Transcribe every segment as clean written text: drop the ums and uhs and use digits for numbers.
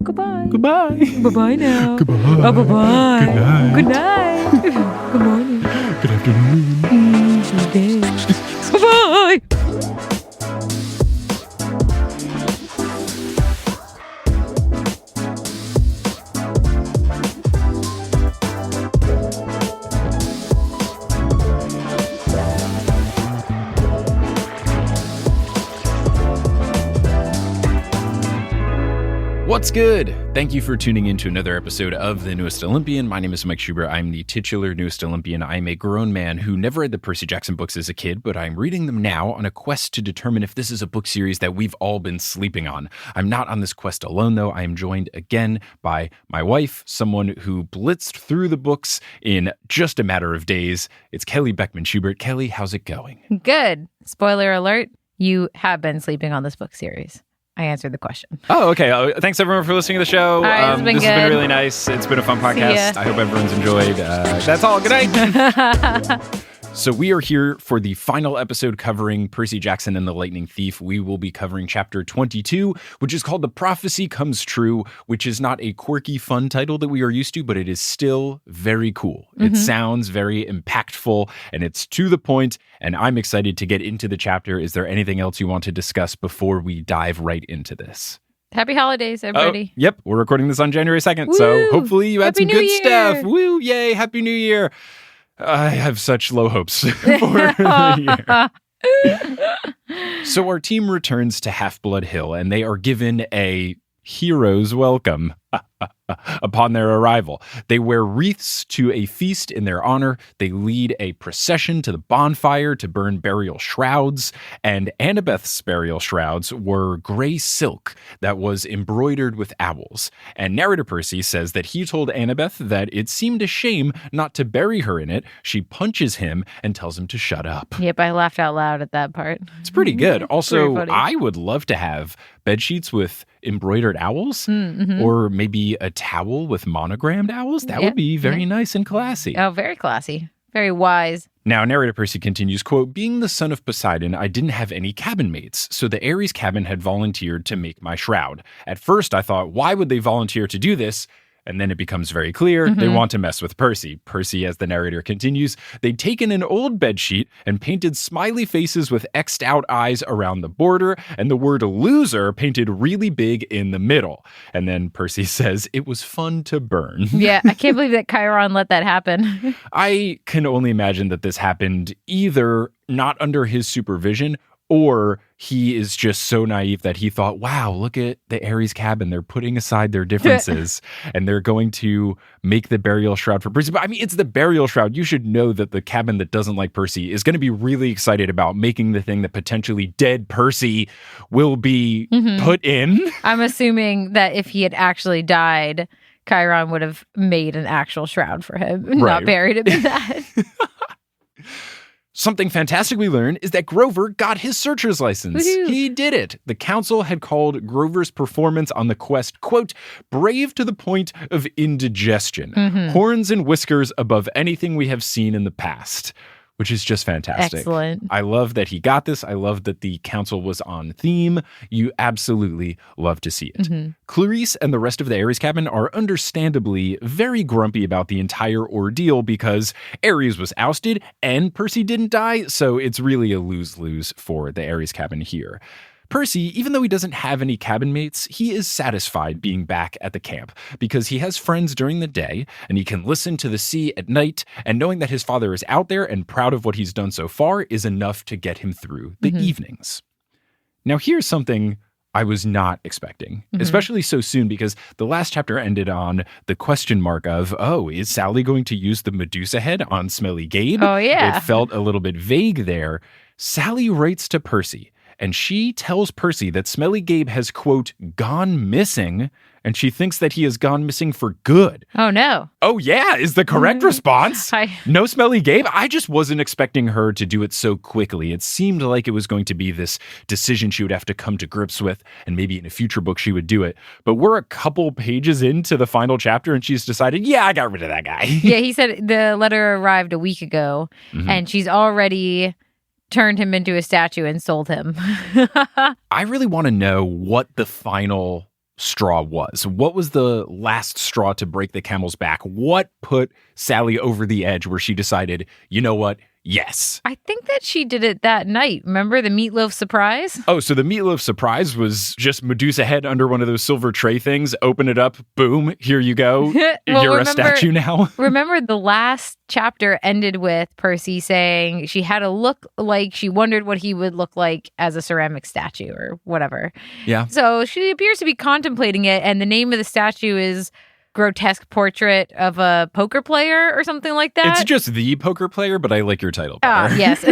Goodbye. Goodbye. Bye-bye now. Goodbye. Oh, bye-bye. Good night. Good night. Good morning. Good afternoon. Good day. Bye-bye. What's good? Thank you for tuning in to another episode of The Newest Olympian. My name is Mike Schubert. I'm the titular Newest Olympian. I'm a grown man who never read the Percy Jackson books as a kid, but I'm reading them now on a quest to determine if this is a book series that we've all been sleeping on. I'm not on this quest alone, though. I am joined again by my wife, someone who blitzed through the books in just a matter of days. It's Kelly Beckman Schubert. Kelly, how's it going? Good. Spoiler alert, you have been sleeping on this book series. I answered the question. Oh, okay. Thanks, everyone, for listening to the show. All right, this has been really nice. It's been a fun podcast. I hope everyone's enjoyed. That's all. Good night. So we are here for the final episode covering Percy Jackson and the Lightning Thief. We will be covering chapter 22, which is called The Prophecy Comes True, which is not a quirky, fun title that we are used to, but it is still very cool. Mm-hmm. It sounds very impactful, and it's to the point, and I'm excited to get into the chapter. Is there anything else you want to discuss before we dive right into this? Happy holidays, everybody. Yep, we're recording this on January 2nd, Woo! So hopefully you had Happy some New good Year! stuff. Woo, yay, Happy New Year. I have such low hopes for the year. So our team returns to Half-Blood Hill, and they are given a hero's welcome upon their arrival. They wear wreaths to a feast in their honor. They lead a procession to the bonfire to burn burial shrouds, and Annabeth's burial shrouds were gray silk that was embroidered with owls. And narrator Percy says that he told Annabeth that it seemed a shame not to bury her in it. She punches him and tells him to shut up. Yep, I laughed out loud at that part. It's pretty good. Also, funny. I would love to have bed sheets with embroidered owls, Mm-hmm. or maybe a towel with monogrammed owls. That would be very nice and classy. Oh, very classy. Very wise. Now, narrator Percy continues, quote, "Being the son of Poseidon, I didn't have any cabin mates, so the Ares cabin had volunteered to make my shroud. At first, I thought, why would they volunteer to do this? And then it becomes very clear they want to mess with Percy. Percy, as the narrator continues, they'd taken an old bedsheet and painted smiley faces with X'd out eyes around the border and the word loser painted really big in the middle." And then Percy says, "It was fun to burn." Yeah, I can't believe that Chiron let that happen. I can only imagine that this happened either not under his supervision, or he is just so naive that he thought, wow, look at the Ares cabin. They're putting aside their differences and they're going to make the burial shroud for Percy. But I mean, it's the burial shroud. You should know that the cabin that doesn't like Percy is going to be really excited about making the thing that potentially dead Percy will be put in. I'm assuming that if he had actually died, Chiron would have made an actual shroud for him, not buried him in that. Something fantastic we learn is that Grover got his searcher's license. Woo-hoo. He did it. The council had called Grover's performance on the quest, quote, "brave to the point of indigestion. Horns and whiskers above anything we have seen in the past." Which is just fantastic. Excellent. I love that he got this. I love that the council was on theme. You absolutely love to see it. Clarice and the rest of the Ares cabin are understandably very grumpy about the entire ordeal because Ares was ousted and Percy didn't die, so it's really a lose-lose for the Ares cabin here. Percy, even though he doesn't have any cabin mates, he is satisfied being back at the camp because he has friends during the day and he can listen to the sea at night, and knowing that his father is out there and proud of what he's done so far is enough to get him through the evenings. Now, here's something I was not expecting, especially so soon, because the last chapter ended on the question mark of, oh, is Sally going to use the Medusa head on Smelly Gabe? Oh, yeah. It felt a little bit vague there. Sally writes to Percy, and she tells Percy that Smelly Gabe has, quote, gone missing, and she thinks that he has gone missing for good. Oh, no. Oh, yeah, is the correct response. Hi. No Smelly Gabe? I just wasn't expecting her to do it so quickly. It seemed like it was going to be this decision she would have to come to grips with, and maybe in a future book she would do it. But we're a couple pages into the final chapter, and she's decided, yeah, I got rid of that guy. Yeah, he said the letter arrived a week ago, and she's already turned him into a statue and sold him. I really want to know what the final straw was. What was the last straw to break the camel's back? What put Sally over the edge where she decided, you know what? Yes. I think that she did it that night. Remember the meatloaf surprise? Oh, so the meatloaf surprise was just Medusa head under one of those silver tray things, open it up, boom, here you go. You're a statue now. Remember the last chapter ended with Percy saying she had a look like she wondered what he would look like as a ceramic statue or whatever. Yeah. So she appears to be contemplating it, and the name of the statue is Grotesque Portrait of a Poker Player or something like that. It's just the poker player, but I like your title better. Yes.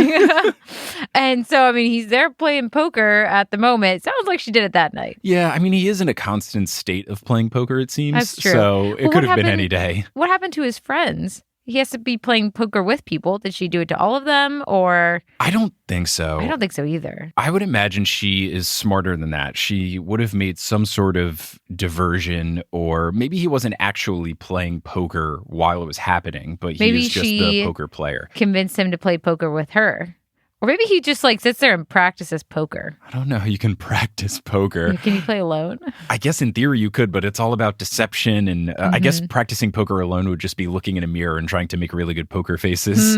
And so, I mean, he's there playing poker at the moment. It sounds like she did it that night. Yeah, I mean, he is in a constant state of playing poker, it seems. That's true. So it could have been any day. What happened to his friends? He has to be playing poker with people. Did she do it to all of them, or? I don't think so. I don't think so either. I would imagine she is smarter than that. She would have made some sort of diversion, or maybe he wasn't actually playing poker while it was happening, but he is just the poker player. Convinced him to play poker with her. Or maybe he just sits there and practices poker. I don't know how you can practice poker. Can you play alone? I guess in theory you could, but it's all about deception. And I guess practicing poker alone would just be looking in a mirror and trying to make really good poker faces.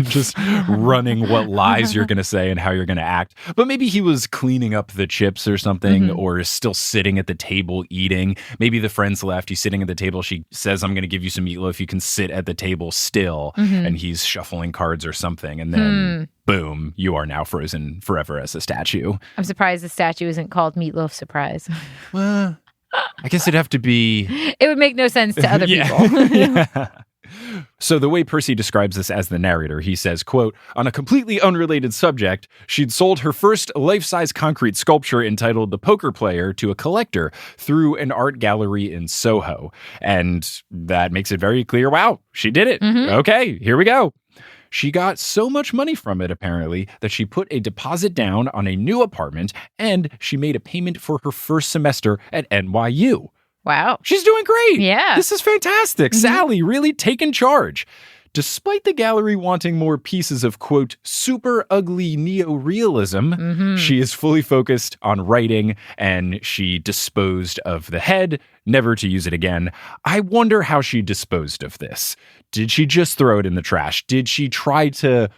Just running what lies you're going to say and how you're going to act. But maybe he was cleaning up the chips or something, or still sitting at the table eating. Maybe the friends left. He's sitting at the table. She says, I'm going to give you some meatloaf. You can sit at the table still. And he's shuffling cards or something. And then boom, you are now frozen forever as a statue. I'm surprised the statue isn't called Meatloaf Surprise. Well, I guess it'd have to be... It would make no sense to other people. Yeah. So the way Percy describes this as the narrator, he says, quote, on a completely unrelated subject, she'd sold her first life-size concrete sculpture entitled The Poker Player to a collector through an art gallery in Soho. And that makes it very clear, wow, she did it. Okay, here we go. She got so much money from it, apparently, that she put a deposit down on a new apartment, and she made a payment for her first semester at NYU. Wow. She's doing great. Yeah. This is fantastic. Sally really taking charge. Despite the gallery wanting more pieces of, quote, super ugly neorealism, she is fully focused on writing, and she disposed of the head, never to use it again. I wonder how she disposed of this. Did she just throw it in the trash? Did she try to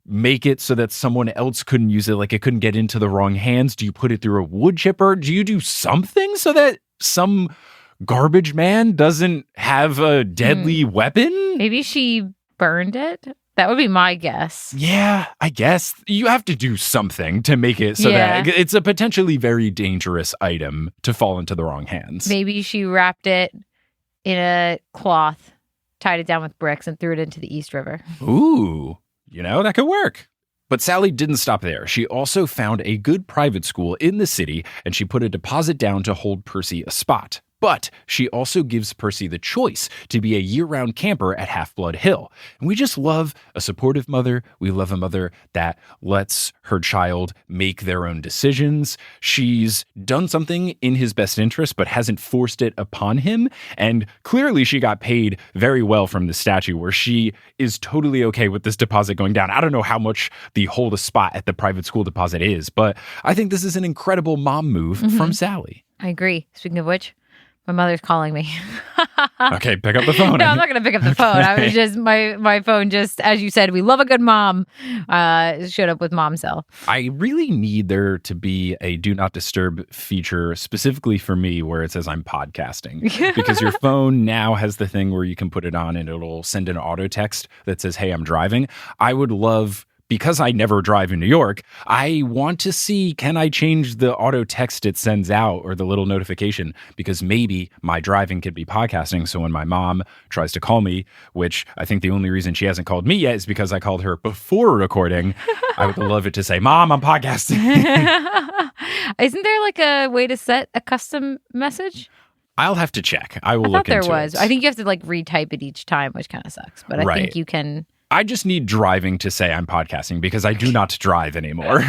make it so that someone else couldn't use it, like it couldn't get into the wrong hands? Do you put it through a wood chipper? Do you do something so that some garbage man doesn't have a deadly weapon? Maybe she burned it? That would be my guess. Yeah, I guess. You have to do something to make it so that it's a potentially very dangerous item to fall into the wrong hands. Maybe she wrapped it in a cloth, tied it down with bricks, and threw it into the East River. Ooh, that could work. But Sally didn't stop there. She also found a good private school in the city, and she put a deposit down to hold Percy a spot. But she also gives Percy the choice to be a year-round camper at Half-Blood Hill. And we just love a supportive mother. We love a mother that lets her child make their own decisions. She's done something in his best interest, but hasn't forced it upon him. And clearly she got paid very well from the statue, where she is totally okay with this deposit going down. I don't know how much the hold a spot at the private school deposit is, but I think this is an incredible mom move from Sally. I agree. Speaking of which, my mother's calling me. Okay, pick up the phone. No, I'm not going to pick up the phone. I was just, my phone just, as you said, we love a good mom, showed up with Mom Cell. I really need there to be a do not disturb feature specifically for me where it says I'm podcasting. Because your phone now has the thing where you can put it on and it'll send an auto text that says, hey, I'm driving. I would love... Because I never drive in New York, I want to see, can I change the auto text it sends out or the little notification? Because maybe my driving could be podcasting. So when my mom tries to call me, which I think the only reason she hasn't called me yet is because I called her before recording, I would love it to say, Mom, I'm podcasting. Isn't there like a way to set a custom message? I'll have to check. I will look into it. I thought there was. I think you have to retype it each time, which kind of sucks. But I think you can... I just need driving to say I'm podcasting because I do not drive anymore.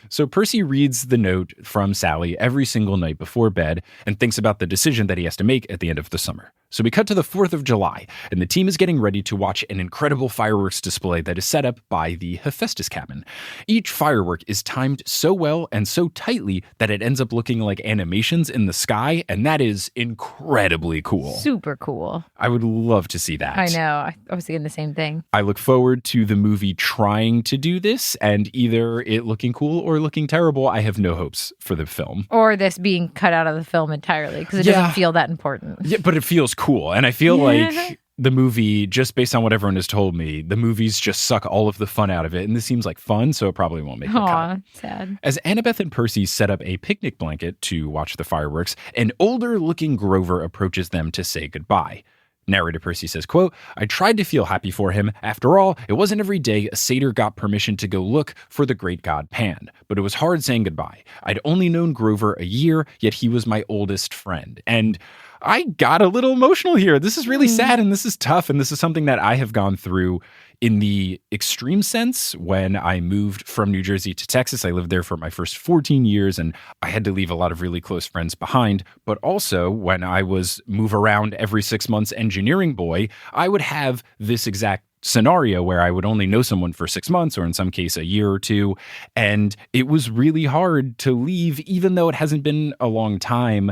So Percy reads the note from Sally every single night before bed and thinks about the decision that he has to make at the end of the summer. So we cut to the 4th of July, and the team is getting ready to watch an incredible fireworks display that is set up by the Hephaestus cabin. Each firework is timed so well and so tightly that it ends up looking like animations in the sky, and that is incredibly cool. Super cool. I would love to see that. I know. I was thinking the same thing. I look forward to the movie trying to do this, and either it looking cool or looking terrible. I have no hopes for the film. Or this being cut out of the film entirely, because it doesn't feel that important. Yeah, but it feels cool. And I feel like the movie, just based on what everyone has told me, the movies just suck all of the fun out of it. And this seems like fun, so it probably won't make the cut. Sad. As Annabeth and Percy set up a picnic blanket to watch the fireworks, an older-looking Grover approaches them to say goodbye. Narrator Percy says, quote, "I tried to feel happy for him. After all, it wasn't every day a satyr got permission to go look for the great god Pan. But it was hard saying goodbye. I'd only known Grover a year, yet he was my oldest friend." And I got a little emotional here. This is really sad, and this is tough, and this is something that I have gone through in the extreme sense. When I moved from New Jersey to Texas, I lived there for my first 14 years, and I had to leave a lot of really close friends behind. But also, when I was move around every 6 months engineering boy, I would have this exact scenario where I would only know someone for 6 months, or in some case a year or two. And it was really hard to leave, even though it hasn't been a long time.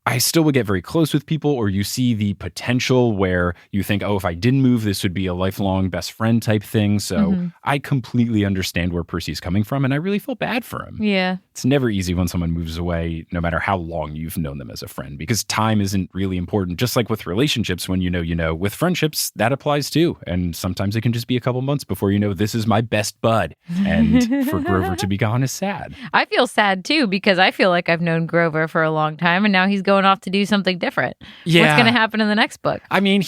I still would get very close with people, or you see the potential where you think, oh, if I didn't move, this would be a lifelong best friend type thing. So I completely understand where Percy's coming from, and I really feel bad for him. Yeah. It's never easy when someone moves away, no matter how long you've known them as a friend, because time isn't really important. Just like with relationships, when you know, with friendships, that applies too. And sometimes it can just be a couple months before you know, this is my best bud. And for Grover to be gone is sad. I feel sad too, because I feel like I've known Grover for a long time, and now he's going off to do something different. Yeah. What's going to happen in the next book? I mean,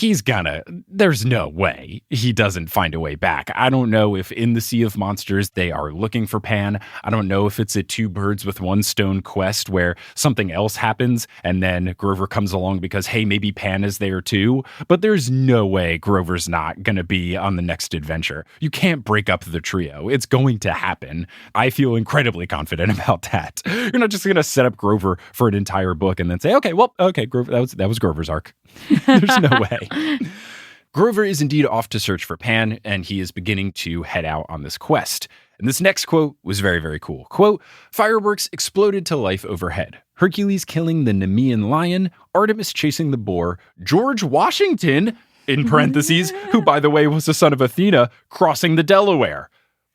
there's no way he doesn't find a way back. I don't know if in the Sea of Monsters they are looking for Pan. I don't know if it's a two birds with one stone quest where something else happens and then Grover comes along because, hey, maybe Pan is there too. But there's no way Grover's not going to be on the next adventure. You can't break up the trio. It's going to happen. I feel incredibly confident about that. You're not just going to set up Grover for an entire book and then say, okay, Grover, that was Grover's arc. There's no way. Grover is indeed off to search for Pan, and he is beginning to head out on this quest. And this next quote was very, very cool. Quote, "Fireworks exploded to life overhead. Hercules killing the Nemean lion, Artemis chasing the boar, George Washington, in parentheses, who, by the way, was the son of Athena, crossing the Delaware."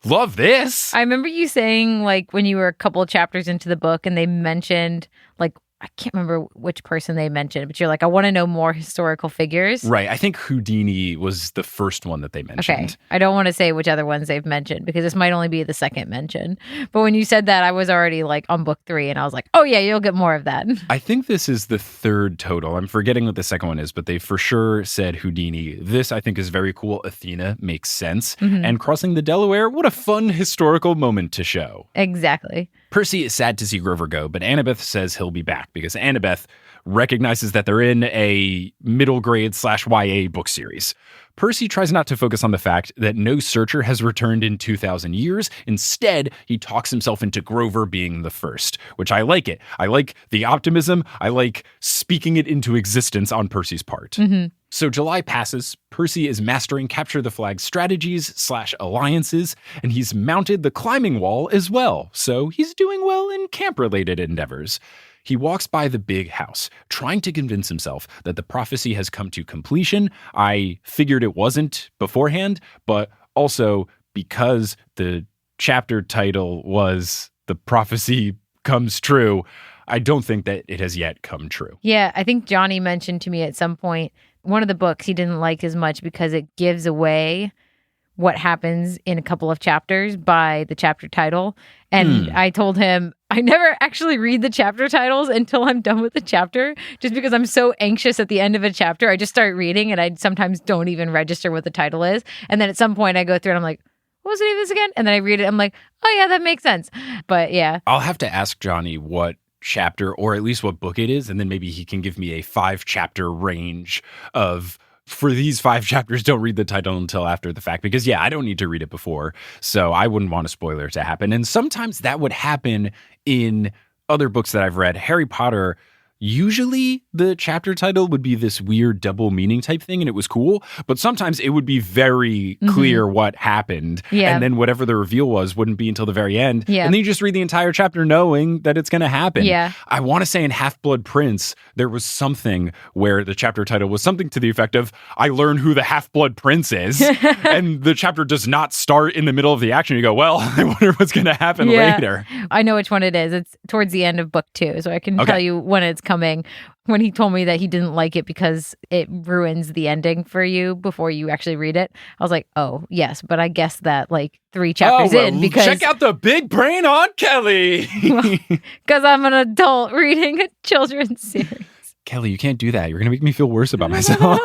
Love this. I remember you saying, like, when you were a couple of chapters into the book and they mentioned, like, I can't remember which person they mentioned, but you're like, I want to know more historical figures. Right. I think Houdini was the first one that they mentioned. Okay. I don't want to say which other ones they've mentioned because this might only be the second mention. But when you said that, I was already like on book 3 and I was like, oh yeah, you'll get more of that. I think this is the third total. I'm forgetting what the second one is, but they for sure said Houdini. This I think is very cool. Athena makes sense. And crossing the Delaware, what a fun historical moment to show. Exactly. Percy is sad to see Grover go, but Annabeth says he'll be back because Annabeth recognizes that they're in a middle grade / YA book series. Percy tries not to focus on the fact that no searcher has returned in 2,000 years. Instead, he talks himself into Grover being the first, which I like it. I like the optimism. I like speaking it into existence on Percy's part. So July passes. Percy is mastering capture the flag strategies / alliances, and he's mounted the climbing wall as well. So he's doing well in camp-related endeavors. He walks by the big house, trying to convince himself that the prophecy has come to completion. I figured it wasn't beforehand, but also because the chapter title was "The Prophecy Comes True," I don't think that it has yet come true. Yeah, I think Johnny mentioned to me at some point, one of the books he didn't like as much because it gives away what happens in a couple of chapters by the chapter title. And I told him, I never actually read the chapter titles until I'm done with the chapter, just because I'm so anxious at the end of a chapter. I just start reading and I sometimes don't even register what the title is. And then at some point I go through and I'm like, what was the name of this again? And then I read it. I'm like, oh yeah, that makes sense. But yeah. I'll have to ask Johnny what chapter or at least what book it is. And then maybe he can give me a 5-chapter range of, for these 5 chapters, don't read the title until after the fact. Because, yeah, I don't need to read it before. So I wouldn't want a spoiler to happen. And sometimes that would happen in other books that I've read. Harry Potter, Usually the chapter title would be this weird double meaning type thing and it was cool, but sometimes it would be very clear what happened. Yeah. And then whatever the reveal was wouldn't be until the very end. Yeah. And then you just read the entire chapter knowing that it's going to happen. Yeah. I want to say in Half-Blood Prince, there was something where the chapter title was something to the effect of, I learn who the Half-Blood Prince is. And the chapter does not start in the middle of the action. You go, well, I wonder what's going to happen later. I know which one it is. It's towards the end of book 2, so I can tell you when it's coming. When he told me that he didn't like it because it ruins the ending for you before you actually read it, I was like, oh, yes, but I guess that like 3 chapters in because... check out the big brain on Kelly! Because I'm an adult reading a children's series. Kelly, you can't do that. You're going to make me feel worse about myself.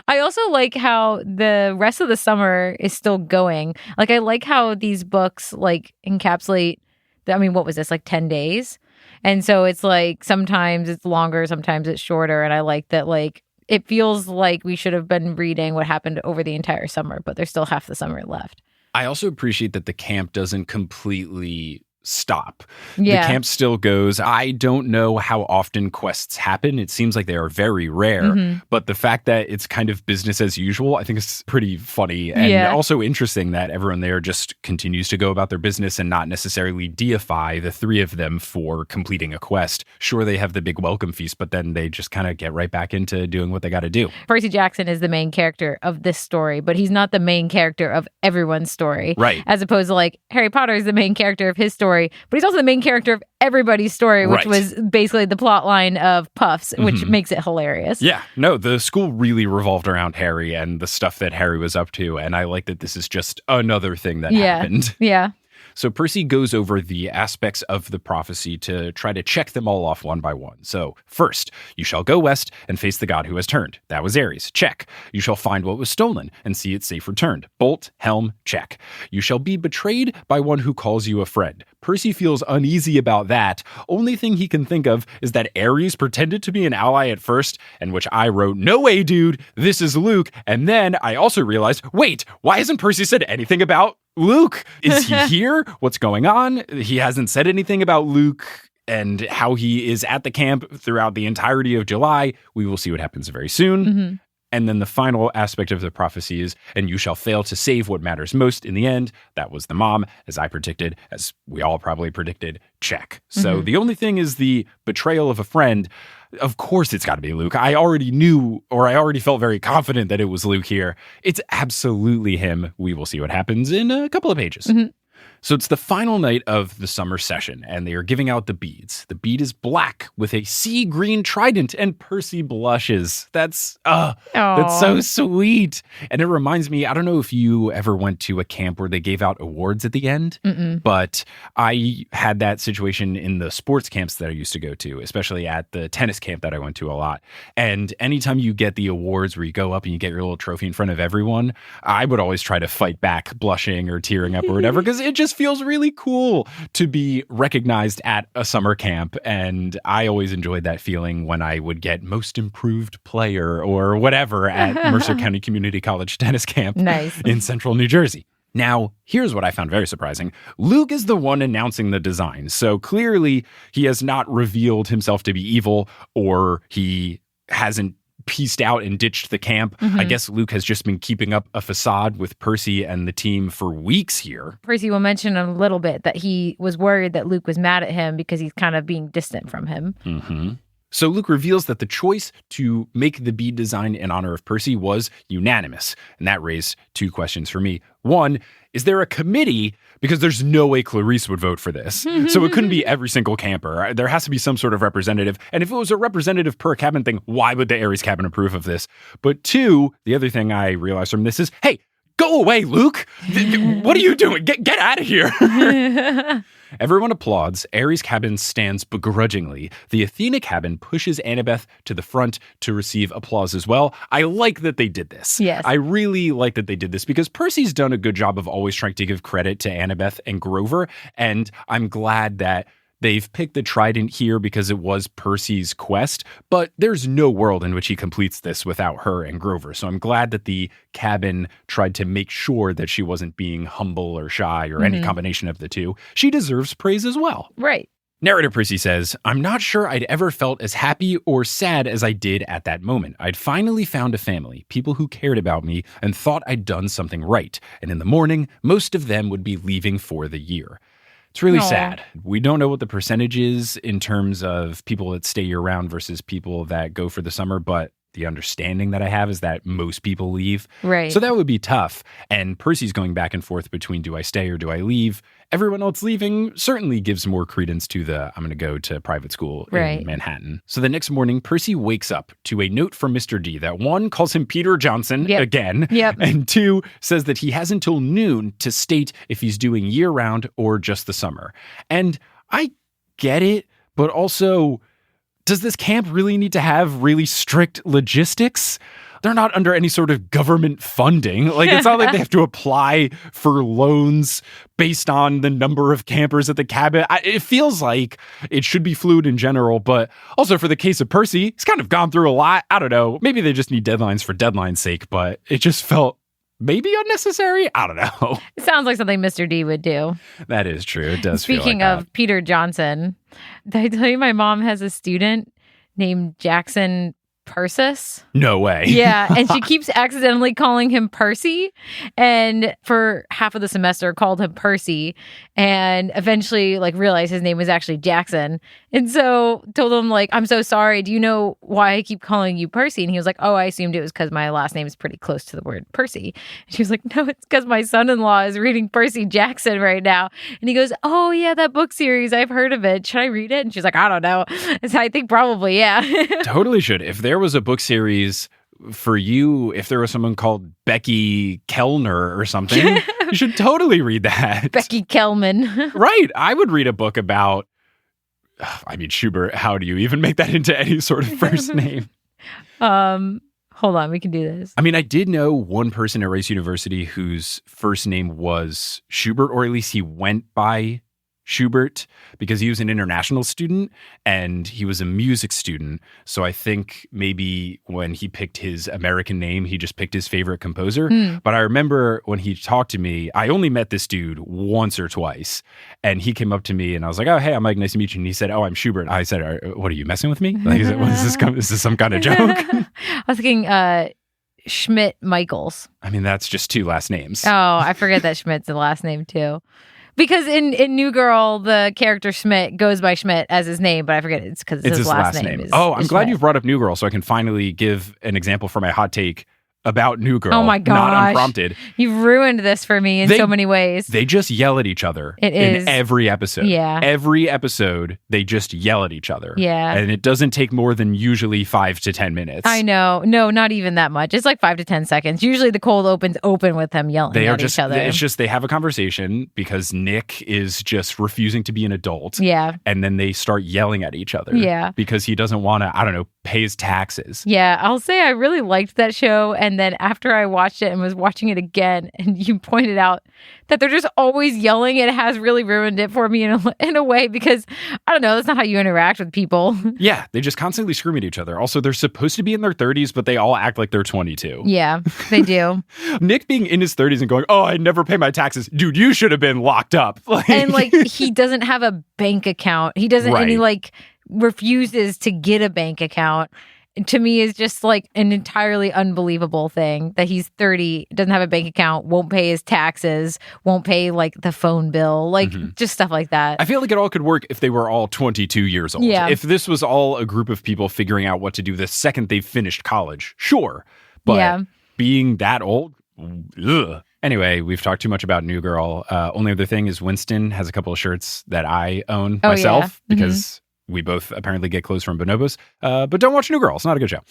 I also like how the rest of the summer is still going. Like, I like how these books like encapsulate, what was this, like 10 days? And so it's like sometimes it's longer, sometimes it's shorter. And I like that, like, it feels like we should have been reading what happened over the entire summer, but there's still half the summer left. I also appreciate that the camp doesn't completely stop. Yeah. The camp still goes. I don't know how often quests happen. It seems like they are very rare, but the fact that it's kind of business as usual, I think is pretty funny and also interesting that everyone there just continues to go about their business and not necessarily deify the 3 of them for completing a quest. Sure, they have the big welcome feast, but then they just kind of get right back into doing what they got to do. Percy Jackson is the main character of this story, but he's not the main character of everyone's story. Right. As opposed to like Harry Potter is the main character of his story, but he's also the main character of everybody's story, which was basically the plot line of Puffs, which makes it hilarious. Yeah, no, the school really revolved around Harry and the stuff that Harry was up to, and I like that this is just another thing that happened. Yeah. So Percy goes over the aspects of the prophecy to try to check them all off one by one. So first, you shall go west and face the god who has turned. That was Ares. Check. You shall find what was stolen and see it safe returned. Bolt, helm, check. You shall be betrayed by one who calls you a friend. Percy feels uneasy about that. Only thing he can think of is that Ares pretended to be an ally at first, and which I wrote, no way, dude, this is Luke. And then I also realized, wait, why hasn't Percy said anything about Luke? Is he here? What's going on? He hasn't said anything about Luke and how he is at the camp throughout the entirety of July. We will see what happens very soon. And then the final aspect of the prophecy is, and you shall fail to save what matters most in the end. That was the mom, as I predicted, as we all probably predicted. Check. So the only thing is the betrayal of a friend. Of course it's got to be Luke. I already knew, or I already felt very confident that it was Luke here. It's absolutely him. We will see what happens in a couple of pages. So it's the final night of the summer session, and they are giving out the beads. The bead is black with a sea green trident, and Percy blushes. That's so sweet. And it reminds me, I don't know if you ever went to a camp where they gave out awards at the end, but I had that situation in the sports camps that I used to go to, especially at the tennis camp that I went to a lot. And anytime you get the awards where you go up and you get your little trophy in front of everyone, I would always try to fight back, blushing or tearing up or whatever, because it just feels really cool to be recognized at a summer camp. And I always enjoyed that feeling when I would get most improved player or whatever at Mercer County Community College tennis camp in central New Jersey. Now, here's what I found very surprising. Luke is the one announcing the design. So clearly he has not revealed himself to be evil, or he hasn't pieced out and ditched the camp. I guess Luke has just been keeping up a facade with Percy and the team for weeks here. Percy will mention a little bit that he was worried that Luke was mad at him because he's kind of being distant from him. So Luke reveals that the choice to make the bead design in honor of Percy was unanimous. And that raised 2 questions for me. One, is there a committee? Because there's no way Clarice would vote for this. So it couldn't be every single camper. There has to be some sort of representative. And if it was a representative per cabin thing, why would the Ares cabin approve of this? But 2, the other thing I realized from this is, hey, go away, Luke. What are you doing? Get out of here. Everyone applauds. Ares' cabin stands begrudgingly. The Athena cabin pushes Annabeth to the front to receive applause as well. I like that they did this. Yes. I really like that they did this because Percy's done a good job of always trying to give credit to Annabeth and Grover, and I'm glad that they've picked the trident here because it was Percy's quest, but there's no world in which he completes this without her and Grover. So I'm glad that the cabin tried to make sure that she wasn't being humble or shy or any combination of the two. She deserves praise as well. Right. Narrator Percy says, I'm not sure I'd ever felt as happy or sad as I did at that moment. I'd finally found a family, people who cared about me and thought I'd done something right. And in the morning, most of them would be leaving for the year. It's really sad. We don't know what the percentage is in terms of people that stay year-round versus people that go for the summer, but the understanding that I have is that most people leave. Right. So that would be tough. And Percy's going back and forth between do I stay or do I leave? Everyone else leaving certainly gives more credence to the I'm going to go to private school in Manhattan. So the next morning, Percy wakes up to a note from Mr. D that one, calls him Peter Johnson again, and two, says that he has until noon to state if he's doing year-round or just the summer. And I get it, but also, does this camp really need to have really strict logistics? They're not under any sort of government funding. Like, it's not like they have to apply for loans based on the number of campers at the cabin. It feels like it should be fluid in general, but also for the case of Percy, he's kind of gone through a lot. I don't know. Maybe they just need deadlines for deadline's sake, but it just felt maybe unnecessary. I don't know. It sounds like something Mr. D would do. That is true. It does Speaking feel like of that. Peter Johnson, did I tell you my mom has a student named Jackson Persis? No way. Yeah, and she keeps accidentally calling him Percy, and for half of the semester called him Percy, and eventually realized his name was actually Jackson, and so told him I'm so sorry, do you know why I keep calling you Percy? And he was like, oh, I assumed it was because my last name is pretty close to the word Percy. And she was like, no, it's because my son-in-law is reading Percy Jackson right now. And he goes, oh yeah, that book series, I've heard of it, should I read it? And she's like, I don't know. So I think probably, yeah. Totally should. If there was a book series for you, if there was someone called Becky Kellner or something, you should totally read that. Becky Kellman. Right. I would read a book about, Schubert. How do you even make that into any sort of first name? Hold on, we can do this. I did know one person at Rice University whose first name was Schubert, or at least he went by Schubert, because he was an international student and he was a music student. So I think maybe when he picked his American name, he just picked his favorite composer. But I remember when he talked to me, I only met this dude once or twice, and he came up to me and I was like, oh, hey, I'm Mike, nice to meet you. And he said, oh, I'm Schubert. I said, what, are you messing with me? Is this some kind of joke? I was thinking Schmidt Michaels. That's just two last names. Oh, I forget that Schmidt's the last name too. Because in New Girl, the character Schmidt goes by Schmidt as his name, but I forget it's because his last name. I'm glad you've brought up New Girl so I can finally give an example for my hot take about New Girl. Oh my gosh. Not unprompted. You've ruined this for me in so many ways. They just yell at each other in every episode. Yeah. Every episode, they just yell at each other. Yeah. And it doesn't take more than usually 5 to 10 minutes. I know. No, not even that much. It's 5 to 10 seconds. Usually the cold opens open with them yelling at each other. It's just they have a conversation because Nick is just refusing to be an adult. Yeah. And then they start yelling at each other. Yeah. Because he doesn't want to, pay his taxes. Yeah. I'll say I really liked that show. And then after I watched it and was watching it again, and you pointed out that they're just always yelling, it has really ruined it for me in a way, because I don't know, that's not how you interact with people. Yeah, they just constantly scream at each other. Also, they're supposed to be in their 30s, but they all act like they're 22. Yeah, they do. Nick being in his 30s and going, oh, I never pay my taxes. Dude, you should have been locked up. And he doesn't have a bank account. He doesn't, and he refuses to get a bank account. To me is just an entirely unbelievable thing that he's 30, doesn't have a bank account, won't pay his taxes, won't pay the phone bill, just stuff like that. I feel like it all could work if they were all 22 years old. Yeah. If this was all a group of people figuring out what to do the second they've finished college, sure. But being that old, ugh. Anyway, we've talked too much about New Girl. Only other thing is Winston has a couple of shirts that I own myself because we both apparently get clothes from bonobos, but don't watch New Girl. It's not a good show.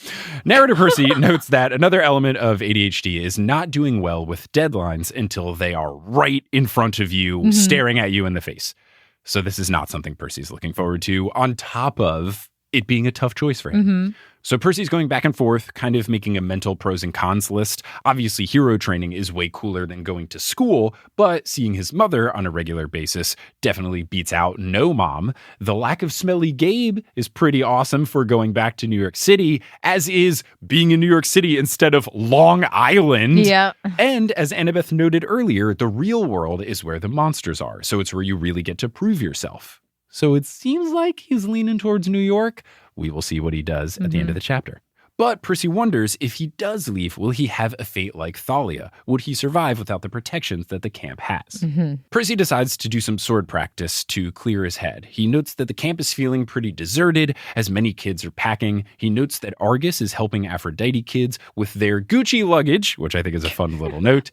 Narrator Percy notes that another element of ADHD is not doing well with deadlines until they are right in front of you, staring at you in the face. So this is not something Percy's looking forward to, on top of it being a tough choice for him. So Percy's going back and forth, kind of making a mental pros and cons list. Obviously, hero training is way cooler than going to school, but seeing his mother on a regular basis definitely beats out no mom. The lack of smelly Gabe is pretty awesome for going back to New York City, as is being in New York City instead of Long Island. Yeah. And as Annabeth noted earlier, the real world is where the monsters are. So it's where you really get to prove yourself. so it seems like he's leaning towards New York. We will see what he does at the end of the chapter. But Percy wonders, if he does leave, will he have a fate like Thalia? Would he survive without the protections that the camp has? Percy decides to do some sword practice to clear his head. He notes that the camp is feeling pretty deserted, as many kids are packing. He notes that Argus is helping Aphrodite kids with their Gucci luggage, which I think is a fun little note.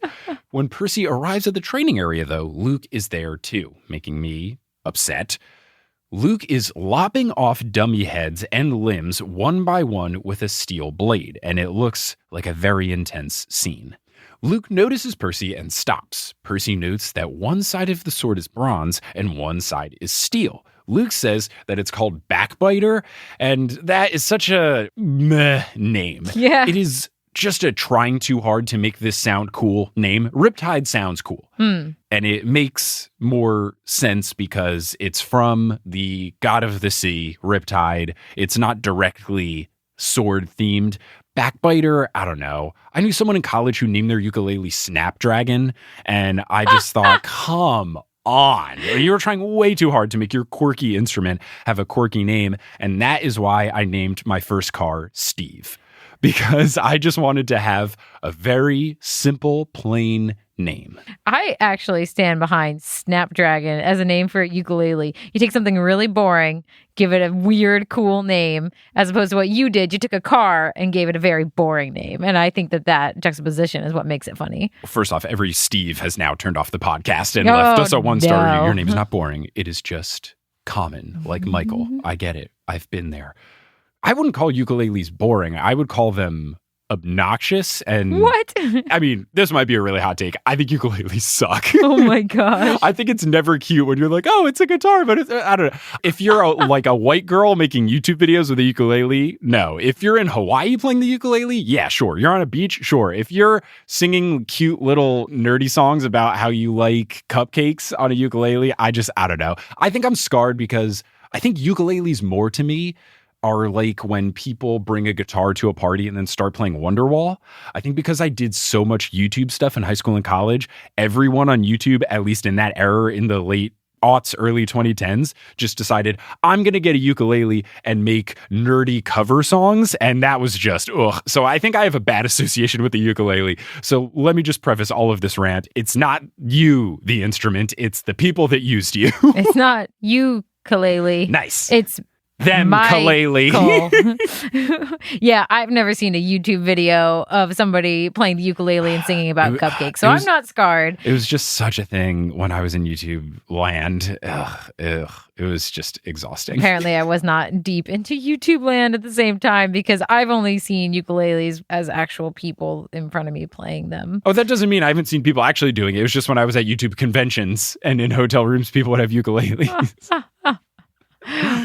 When Percy arrives at the training area, though, Luke is there too, making me upset. Luke is lopping off dummy heads and limbs one by one with a steel blade, and it looks like a very intense scene. Luke notices Percy and stops. Percy notes that one side of the sword is bronze and one side is steel. Luke says that it's called Backbiter, and that is such a meh name. Yeah. It is just a trying too hard to make this sound cool name. Riptide sounds cool. And it makes more sense because it's from the god of the sea, Riptide. It's not directly sword themed. Backbiter, I don't know. I knew someone in college who named their ukulele Snapdragon, and I just thought, come on. You were trying way too hard to make your quirky instrument have a quirky name, and that is why I named my first car Steve. Because I just wanted to have a very simple, plain name. I actually stand behind Snapdragon as a name for a ukulele. You take something really boring, give it a weird, cool name, as opposed to what you did. You took a car and gave it a very boring name. And I think that juxtaposition is what makes it funny. First off, every Steve has now turned off the podcast and left us a one-star review. Your name is not boring. It is just common, like Michael. I get it. I've been there. I wouldn't call ukuleles boring. I would call them obnoxious. And what? I mean, this might be a really hot take. I think ukuleles suck. Oh my gosh. I think it's never cute when you're like, oh, it's a guitar, but it's, I don't know. If you're like a white girl making YouTube videos with a ukulele, no. If you're in Hawaii playing the ukulele, yeah, sure. You're on a beach, sure. If you're singing cute little nerdy songs about how you like cupcakes on a ukulele, I don't know. I think I'm scarred because I think ukuleles more to me are like when people bring a guitar to a party and then start playing Wonderwall. I think because I did so much YouTube stuff in high school and college, everyone on YouTube, at least in that era in the late aughts, early 2010s, just decided, I'm going to get a ukulele and make nerdy cover songs. And that was just, ugh. So I think I have a bad association with the ukulele. So let me just preface all of this rant. It's not you, the instrument. It's the people that used you. It's not ukulele. Nice. It's them ukulele. Yeah, I've never seen a YouTube video of somebody playing the ukulele and singing about cupcakes, so I'm not scarred. It was just such a thing when I was in YouTube land. It was just exhausting. Apparently, I was not deep into YouTube land at the same time because I've only seen ukuleles as actual people in front of me playing them. Oh, that doesn't mean I haven't seen people actually doing it. It was just when I was at YouTube conventions and in hotel rooms, people would have ukuleles.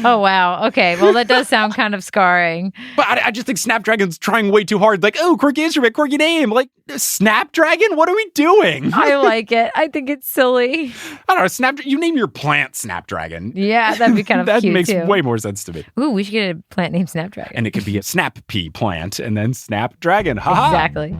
Oh, wow. Okay. Well, that does sound kind of scarring. But I just think Snapdragon's trying way too hard. Like, oh, quirky instrument, quirky name. Like, Snapdragon? What are we doing? I like it. I think it's silly. I don't know. You name your plant Snapdragon. Yeah, that'd be kind of that cute, makes too. way more sense to me. Ooh, we should get a plant named Snapdragon. And it could be a snap pea plant and then Snapdragon. Ha-ha. Exactly.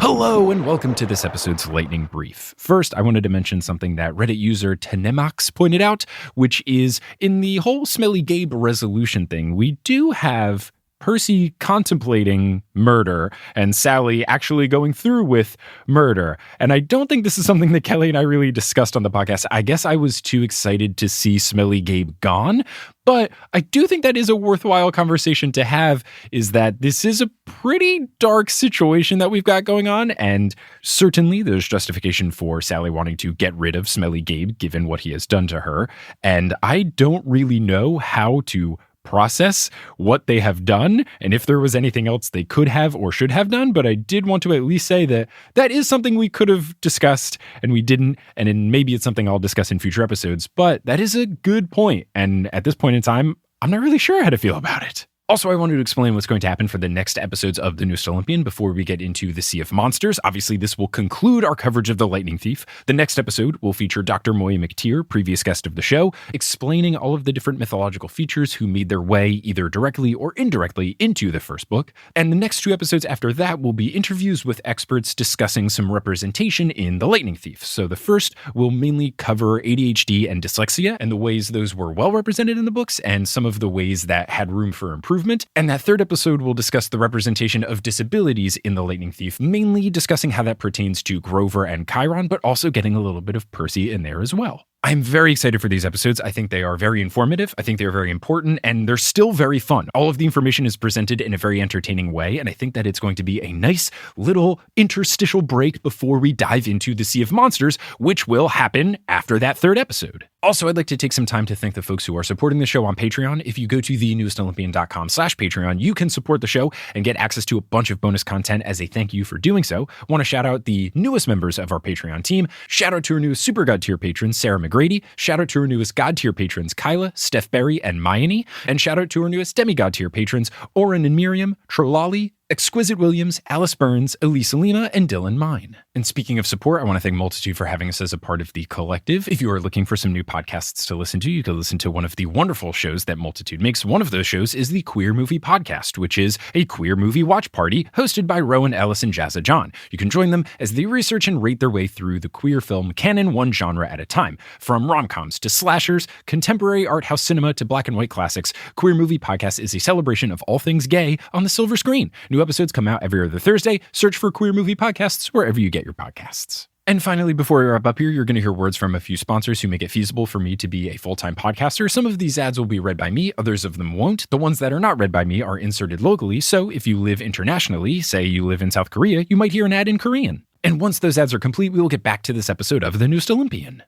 Hello and welcome to this episode's Lightning Brief. First, I wanted to mention something that Reddit user Tenemax pointed out, which is in the whole Smelly Gabe resolution thing, we do have Percy contemplating murder and Sally actually going through with murder. And I don't think this is something that Kelly and I really discussed on the podcast. I guess I was too excited to see Smelly Gabe gone. But I do think that is a worthwhile conversation to have, is that this is a pretty dark situation that we've got going on. And certainly there's justification for Sally wanting to get rid of Smelly Gabe, given what he has done to her. And I don't really know how to process what they have done and if there was anything else they could have or should have done, but I did want to at least say that that is something we could have discussed and we didn't, and then maybe it's something I'll discuss in future episodes, but that is a good point, and at this point in time, I'm not really sure how to feel about it. Also, I wanted to explain what's going to happen for the next episodes of The Newest Olympian before we get into the Sea of Monsters. Obviously, this will conclude our coverage of The Lightning Thief. The next episode will feature Dr. Moya McTeer, previous guest of the show, explaining all of the different mythological features who made their way either directly or indirectly into the first book. And the next 2 episodes after that will be interviews with experts discussing some representation in The Lightning Thief. So the first will mainly cover ADHD and dyslexia and the ways those were well represented in the books and some of the ways that had room for improvement. And that third episode will discuss the representation of disabilities in The Lightning Thief, mainly discussing how that pertains to Grover and Chiron, but also getting a little bit of Percy in there as well. I'm very excited for these episodes. I think they are very informative. I think they're very important, and they're still very fun. All of the information is presented in a very entertaining way, and I think that it's going to be a nice little interstitial break before we dive into the Sea of Monsters, which will happen after that third episode. Also, I'd like to take some time to thank the folks who are supporting the show on Patreon. If you go to thenewestolympian.com/Patreon, you can support the show and get access to a bunch of bonus content as a thank you for doing so. I want to shout out the newest members of our Patreon team. Shout out to our newest Super God tier patrons, Sarah McGrady. Shout out to our newest God tier patrons, Kyla, Steph Berry, and Mayani. And shout out to our newest Demigod tier patrons, Oren and Miriam, Trolali, Exquisite Williams, Alice Burns, Elisa Lima, and Dylan Mine. And speaking of support, I want to thank Multitude for having us as a part of the collective. If you are looking for some new podcasts to listen to, you can listen to one of the wonderful shows that Multitude makes. One of those shows is the Queer Movie Podcast, which is a queer movie watch party hosted by Rowan Ellis and Jazza John. You can join them as they research and rate their way through the queer film canon one genre at a time. From rom-coms to slashers, contemporary art house cinema to black and white classics, Queer Movie Podcast is a celebration of all things gay on the silver screen. New episodes come out every other Thursday. Search for Queer Movie Podcasts wherever you get your podcasts. And finally, before we wrap up here, you're going to hear words from a few sponsors who make it feasible for me to be a full-time podcaster. Some of these ads will be read by me, others of them won't. The ones that are not read by me are inserted locally, so if you live internationally, say you live in South Korea, you might hear an ad in Korean. And once those ads are complete, we will get back to this episode of The Newest Olympian.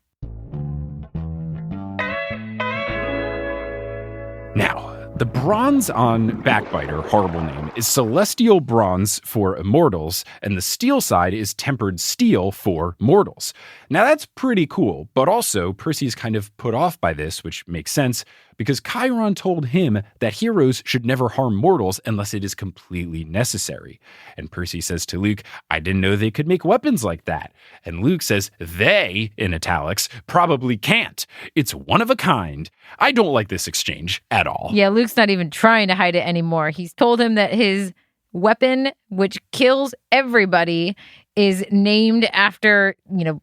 Now, the bronze on Backbiter, horrible name, is celestial bronze for immortals, and the steel side is tempered steel for mortals. Now that's pretty cool, but also Percy's kind of put off by this, which makes sense, because Chiron told him that heroes should never harm mortals unless it is completely necessary. And Percy says to Luke, I didn't know they could make weapons like that. And Luke says, they, in italics, probably can't. It's one of a kind. I don't like this exchange at all. Yeah, Luke's not even trying to hide it anymore. He's told him that his weapon, which kills everybody, is named after,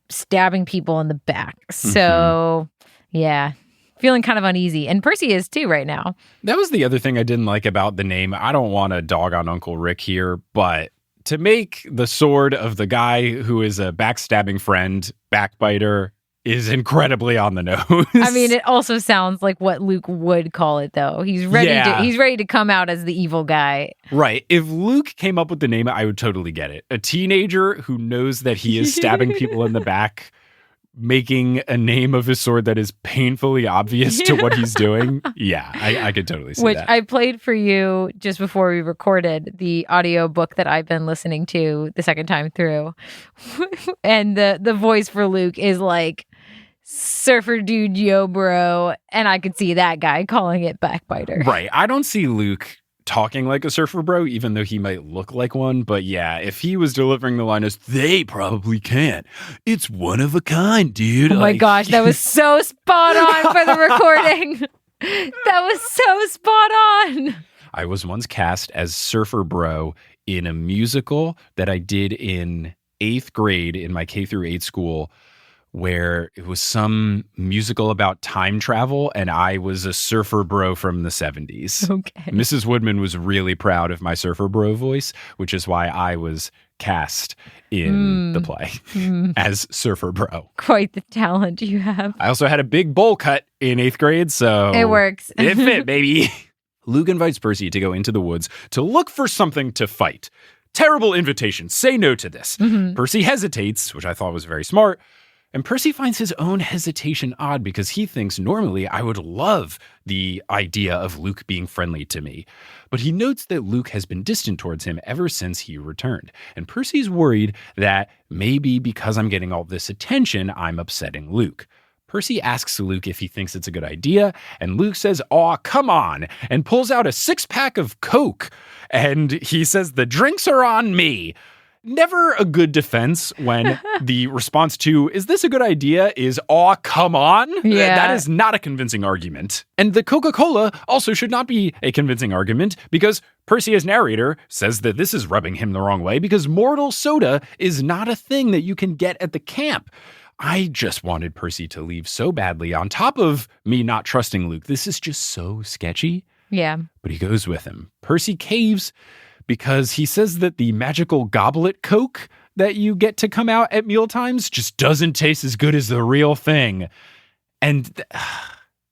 stabbing people in the back. So, yeah. Feeling kind of uneasy. And Percy is too right now. That was the other thing I didn't like about the name. I don't want to dog on Uncle Rick here, but to make the sword of the guy who is a backstabbing friend, Backbiter, is incredibly on the nose. I mean, it also sounds like what Luke would call it, though. He's ready to come out as the evil guy. Right. If Luke came up with the name, I would totally get it. A teenager who knows that he is stabbing people in the back, making a name of his sword that is painfully obvious to what he's doing. Yeah, I could totally see that. I played for you just before we recorded the audio book that I've been listening to the second time through. And the voice for Luke is like, surfer dude, yo bro. And I could see that guy calling it Backbiter. Right. I don't see Luke talking like a surfer bro, even though he might look like one. But yeah, if he was delivering the line as, they probably can't. It's one of a kind, dude. Oh my gosh, that was so spot on for the recording. That was so spot on. I was once cast as surfer bro in a musical that I did in 8th grade in my K through 8 school, where it was some musical about time travel, and I was a surfer bro from the 70s. Okay. Mrs. Woodman was really proud of my surfer bro voice, which is why I was cast in the play as surfer bro. Quite the talent you have. I also had a big bowl cut in 8th grade, so it works. It fit, baby. Luke invites Percy to go into the woods to look for something to fight. Terrible invitation. Say no to this. Percy hesitates, which I thought was very smart. And Percy finds his own hesitation odd because he thinks normally I would love the idea of Luke being friendly to me. But he notes that Luke has been distant towards him ever since he returned. And Percy's worried that maybe because I'm getting all this attention, I'm upsetting Luke. Percy asks Luke if he thinks it's a good idea, and Luke says, "Aw, come on," and pulls out a 6-pack of Coke. And he says, "The drinks are on me." Never a good defense when the response to, "Is this a good idea?" is, "Aw, come on." Yeah. That is not a convincing argument. And the Coca-Cola also should not be a convincing argument because Percy, as narrator, says that this is rubbing him the wrong way because mortal soda is not a thing that you can get at the camp. I just wanted Percy to leave so badly, on top of me not trusting Luke. This is just so sketchy. Yeah. But he goes with him. Percy caves because he says that the magical goblet Coke that you get to come out at mealtimes just doesn't taste as good as the real thing. And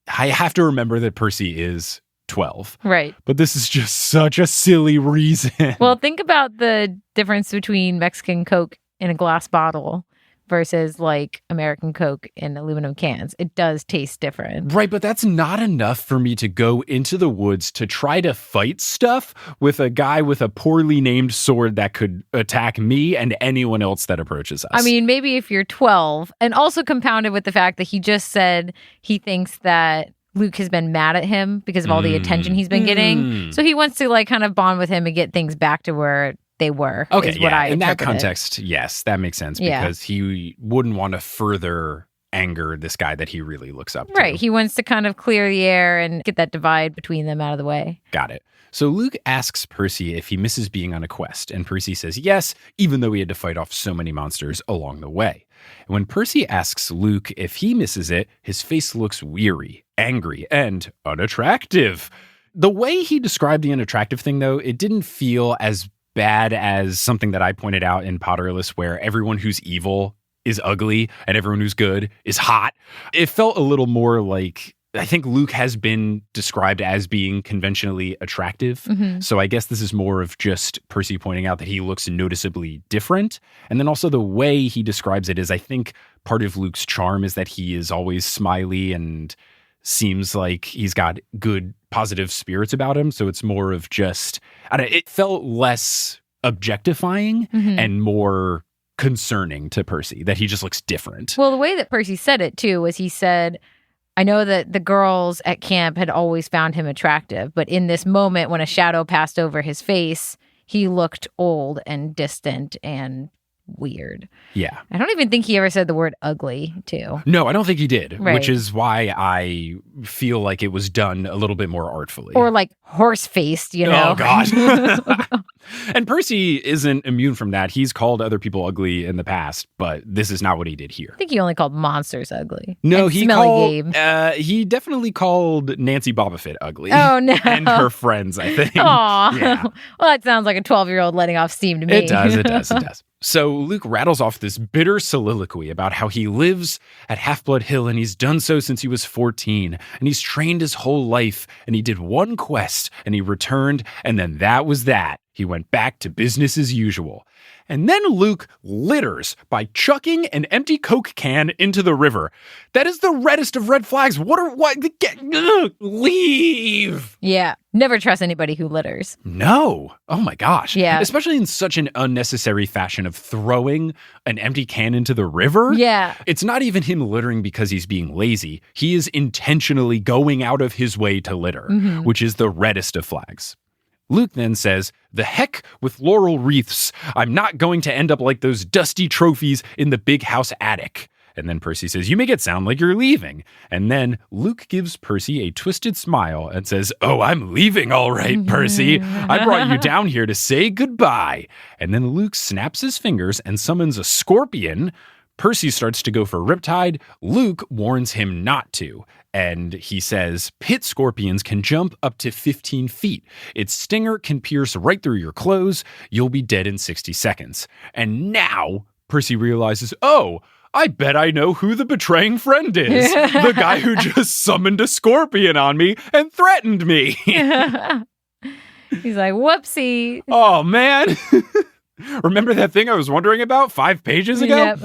I have to remember that Percy is 12. Right. But this is just such a silly reason. Well, think about the difference between Mexican Coke in a glass bottle versus like American Coke in aluminum cans. It does taste different. Right, but that's not enough for me to go into the woods to try to fight stuff with a guy with a poorly named sword that could attack me and anyone else that approaches us. I mean, maybe if you're 12, and also compounded with the fact that he just said he thinks that Luke has been mad at him because of all the attention he's been getting. So he wants to like kind of bond with him and get things back to where they were. Okay, is what I in that interpreted. context, yes, that makes sense Yeah. because he wouldn't want to further anger this guy that he really looks up to. Right. He wants to kind of clear the air and get that divide between them out of the way. Got it. So Luke asks Percy if he misses being on a quest, and Percy says yes, even though he had to fight off so many monsters along the way. And when Percy asks Luke if he misses it, his face looks weary, angry, and unattractive. The way he described the unattractive thing, though, it didn't feel as bad as something that I pointed out in Potterless, where everyone who's evil is ugly and everyone who's good is hot. It felt a little more like, I think Luke has been described as being conventionally attractive. So I guess this is more of just Percy pointing out that he looks noticeably different. And then also the way he describes it is, I think part of Luke's charm is that he is always smiley and seems like he's got good positive spirits about him. So it's more of just, it felt less objectifying and more concerning to Percy that he just looks different. Well, the way that Percy said it too was he said, I know that the girls at camp had always found him attractive, but in this moment when a shadow passed over his face, he looked old and distant and weird. Yeah. I don't even think he ever said the word ugly, too. No, I don't think he did, Right. which is why I feel like it was done a little bit more artfully. Or like horse-faced, you know? Oh, God. And Percy isn't immune from that. He's called other people ugly in the past, but this is not what he did here. I think he only called monsters ugly. No, And he Smelly called, Gabe. he definitely called Nancy Bobbitt ugly. Oh, no. And her friends, I think. Aw. Yeah. Well, that sounds like a 12-year-old letting off steam to me. It does. So Luke rattles off this bitter soliloquy about how he lives at Half-Blood Hill and he's done so since he was 14 and he's trained his whole life and he did one quest and he returned and then that was that. He went back to business as usual. And then Luke litters by chucking an empty Coke can into the river. That is the reddest of red flags. Leave. Yeah. Never trust anybody who litters. No. Oh my gosh. Yeah. Especially in such an unnecessary fashion of throwing an empty can into the river. Yeah. It's not even him littering because he's being lazy. He is intentionally going out of his way to litter, which is the reddest of flags. Luke then says, "The heck with laurel wreaths. I'm not going to end up like those dusty trophies in the big house attic." And then Percy says, "You make it sound like you're leaving." And then Luke gives Percy a twisted smile and says, "Oh, I'm leaving all right, Percy. I brought you down here to say goodbye." And then Luke snaps his fingers and summons a scorpion. Percy starts to go for Riptide. Luke warns him not to. And he says, pit scorpions can jump up to 15 feet. Its stinger can pierce right through your clothes. You'll be dead in 60 seconds. And now Percy realizes, oh, I bet I know who the betraying friend is. The guy who just summoned a scorpion on me and threatened me. He's like, whoopsie. Oh, man. Remember that thing I was wondering about 5 pages ago? Yep.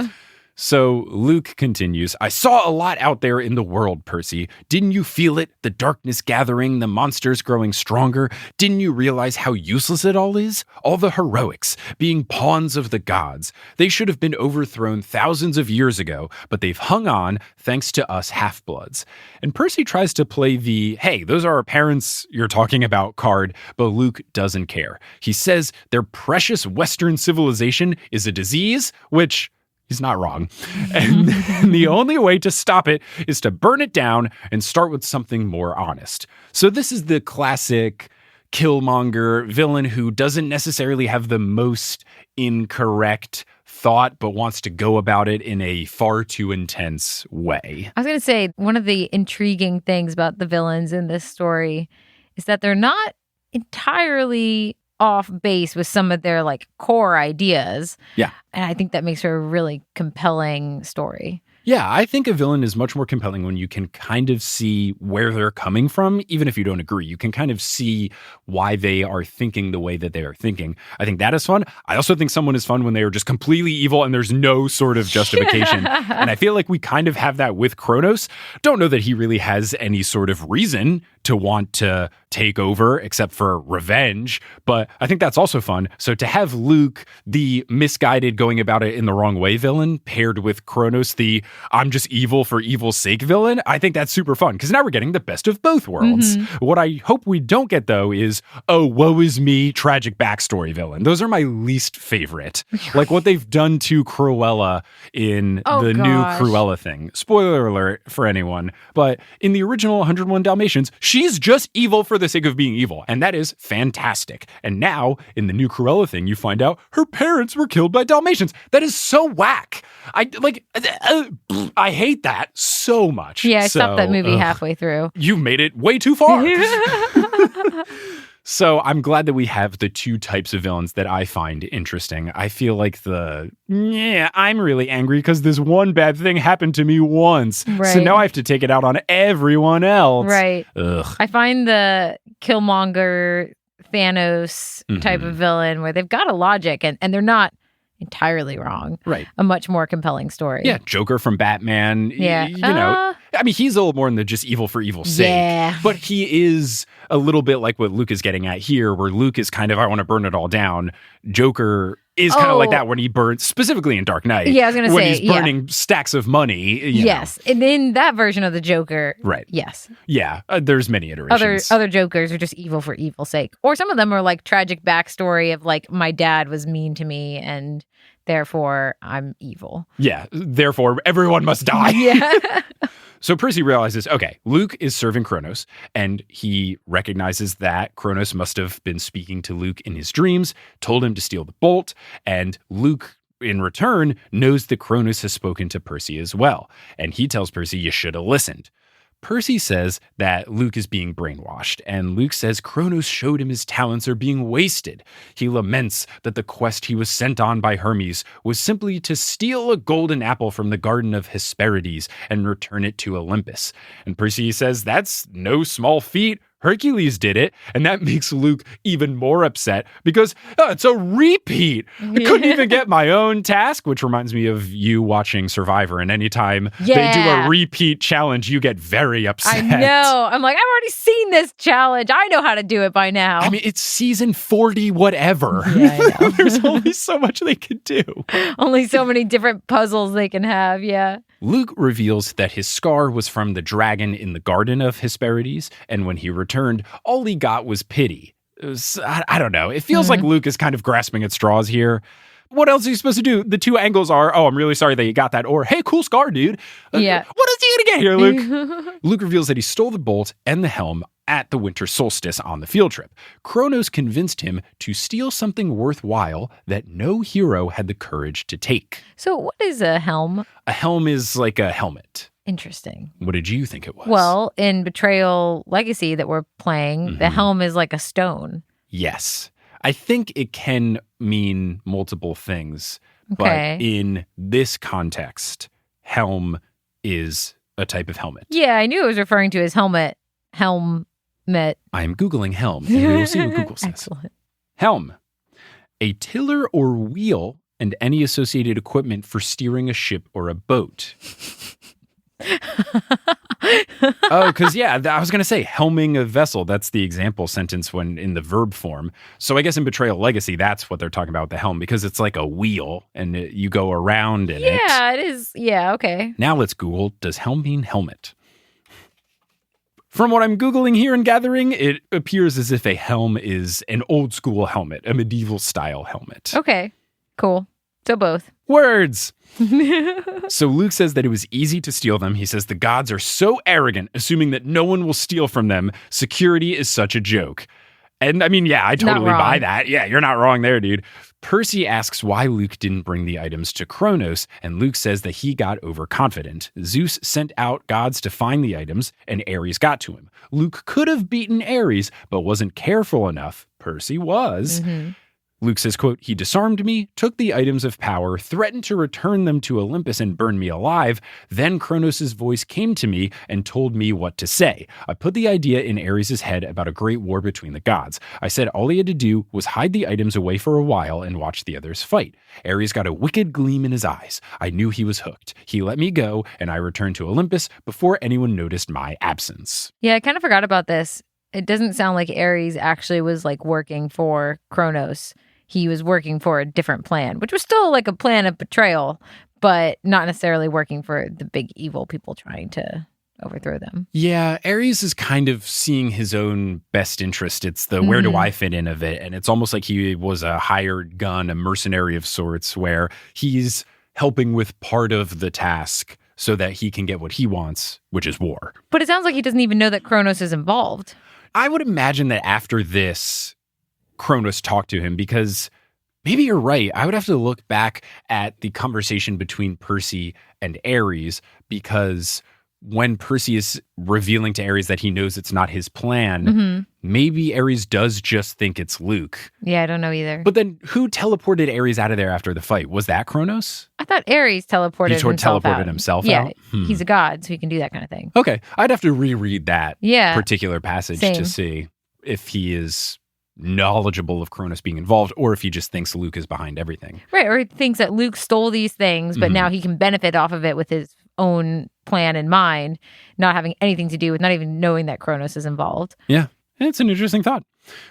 So Luke continues, I saw a lot out there in the world, Percy. Didn't you feel it? The darkness gathering, the monsters growing stronger. Didn't you realize how useless it all is? All the heroics, being pawns of the gods. They should have been overthrown thousands of years ago, but they've hung on thanks to us half-bloods. And Percy tries to play the, hey, those are our parents you're talking about card, but Luke doesn't care. He says their precious Western civilization is a disease, which... he's not wrong. And the only way to stop it is to burn it down and start with something more honest. So this is the classic Killmonger villain who doesn't necessarily have the most incorrect thought, but wants to go about it in a far too intense way. I was going to say, one of the intriguing things about the villains in this story is that they're not entirely off base with some of their like core ideas. Yeah. And I think that makes for a really compelling story. Yeah, I think a villain is much more compelling when you can kind of see where they're coming from, even if you don't agree. You can kind of see why they are thinking the way that they are thinking. I think that is fun. I also think someone is fun when they are just completely evil and there's no sort of justification. And I feel like we kind of have that with Kronos. Don't know that he really has any sort of reason to want to take over except for revenge, but I think that's also fun. So to have Luke, the misguided, going about it in the wrong way villain, paired with Kronos, the I'm just evil for evil's sake villain, I think that's super fun because now we're getting the best of both worlds. What I hope we don't get, though, is, oh, woe is me, tragic backstory villain. Those are my least favorite. Like what they've done to Cruella in new Cruella thing. Spoiler alert for anyone, but in the original 101 Dalmatians, she's just evil for the sake of being evil, and that is fantastic. And now, in the new Cruella thing, you find out her parents were killed by Dalmatians. That is so whack. I hate that so much. Yeah, I stopped that movie halfway through. You made it way too far. So I'm glad that we have the two types of villains that I find interesting. I feel like I'm really angry because this one bad thing happened to me once. Right. So now I have to take it out on everyone else. Right. Ugh. I find the Killmonger, Thanos type of villain where they've got a logic and they're not entirely wrong. Right. A much more compelling story. Yeah, Joker from Batman. Yeah. You know, I mean, he's a little more than just evil for evil's sake. Yeah. But he is a little bit like what Luke is getting at here, where Luke is kind of, I want to burn it all down. Joker is kind of like that when he burns, specifically in Dark Knight. Yeah, I was going to say. When he's burning stacks of money. Yes. And in that version of the Joker. Right. Yes. Yeah. There's many iterations. Other Jokers are just evil for evil's sake. Or some of them are like tragic backstory of like, my dad was mean to me and therefore I'm evil. Yeah. Therefore, everyone must die. Yeah. So Percy realizes, okay, Luke is serving Kronos, and he recognizes that Kronos must have been speaking to Luke in his dreams, told him to steal the bolt, and Luke, in return, knows that Kronos has spoken to Percy as well. And he tells Percy, you should have listened. Percy says that Luke is being brainwashed, and Luke says Kronos showed him his talents are being wasted. He laments that the quest he was sent on by Hermes was simply to steal a golden apple from the Garden of Hesperides and return it to Olympus. And Percy says that's no small feat. Hercules did it, and that makes Luke even more upset because it's a repeat. I couldn't even get my own task, which reminds me of you watching Survivor, and anytime they do a repeat challenge, you get very upset. I know. I'm like, I've already seen this challenge. I know how to do it by now. I mean, it's season 40 whatever. Yeah, I know. There's only so much they can do. Only so many different puzzles they can have, yeah. Luke reveals that his scar was from the dragon in the Garden of Hesperides, and when he returned, all he got was pity. I don't know. It feels like Luke is kind of grasping at straws here. What else are you supposed to do? The two angles are, oh, I'm really sorry that you got that, or, hey, cool scar, dude. Yeah. What is he going to get here, Luke? Luke reveals that he stole the bolt and the helm at the winter solstice on the field trip. Kronos convinced him to steal something worthwhile that no hero had the courage to take. So what is a helm? A helm is like a helmet. Interesting. What did you think it was? Well, in Betrayal Legacy that we're playing, the helm is like a stone. Yes. I think it can mean multiple things, Okay. but in this context, helm is a type of helmet. Yeah, I knew it was referring to his helmet. Helmet. I am Googling helm, and we will see what Google says. Excellent. Helm. A tiller or wheel and any associated equipment for steering a ship or a boat. Oh, because, I was going to say helming a vessel. That's the example sentence when in the verb form. So I guess in Betrayal Legacy, that's what they're talking about with the helm, because it's like a wheel and you go around in it. Yeah, it is. Yeah, okay. Now let's Google, does helm mean helmet? From what I'm Googling here and gathering, it appears as if a helm is an old school helmet, a medieval style helmet. Okay, cool. So both. Words! So Luke says that it was easy to steal them. He says the gods are so arrogant, assuming that no one will steal from them. Security is such a joke. And I mean, I totally buy that. Yeah, you're not wrong there, dude. Percy asks why Luke didn't bring the items to Kronos, and Luke says that he got overconfident. Zeus sent out gods to find the items, and Ares got to him. Luke could have beaten Ares, but wasn't careful enough. Percy was. Mm-hmm. Luke says, quote, he disarmed me, took the items of power, threatened to return them to Olympus and burn me alive. Then Kronos' voice came to me and told me what to say. I put the idea in Ares' head about a great war between the gods. I said all he had to do was hide the items away for a while and watch the others fight. Ares got a wicked gleam in his eyes. I knew he was hooked. He let me go, and I returned to Olympus before anyone noticed my absence. Yeah, I kind of forgot about this. It doesn't sound like Ares actually was like working for Kronos. He was working for a different plan, which was still like a plan of betrayal, but not necessarily working for the big evil people trying to overthrow them. Yeah, Ares is kind of seeing his own best interest. It's the where do I fit in of it. And it's almost like he was a hired gun, a mercenary of sorts, where he's helping with part of the task so that he can get what he wants, which is war. But it sounds like he doesn't even know that Kronos is involved. I would imagine that after this, Kronos talked to him, because maybe you're right. I would have to look back at the conversation between Percy and Ares, because when Percy is revealing to Ares that he knows it's not his plan, maybe Ares does just think it's Luke. Yeah, I don't know either. But then who teleported Ares out of there after the fight? Was that Kronos? I thought Ares teleported himself out. Himself yeah, out? He's a god, so he can do that kind of thing. Okay, I'd have to reread that particular passage Same. to see if he is knowledgeable of Kronos being involved, or if he just thinks Luke is behind everything. Right, or he thinks that Luke stole these things, but now he can benefit off of it with his own plan in mind, not having anything to do with, not even knowing that Kronos is involved. Yeah, it's an interesting thought.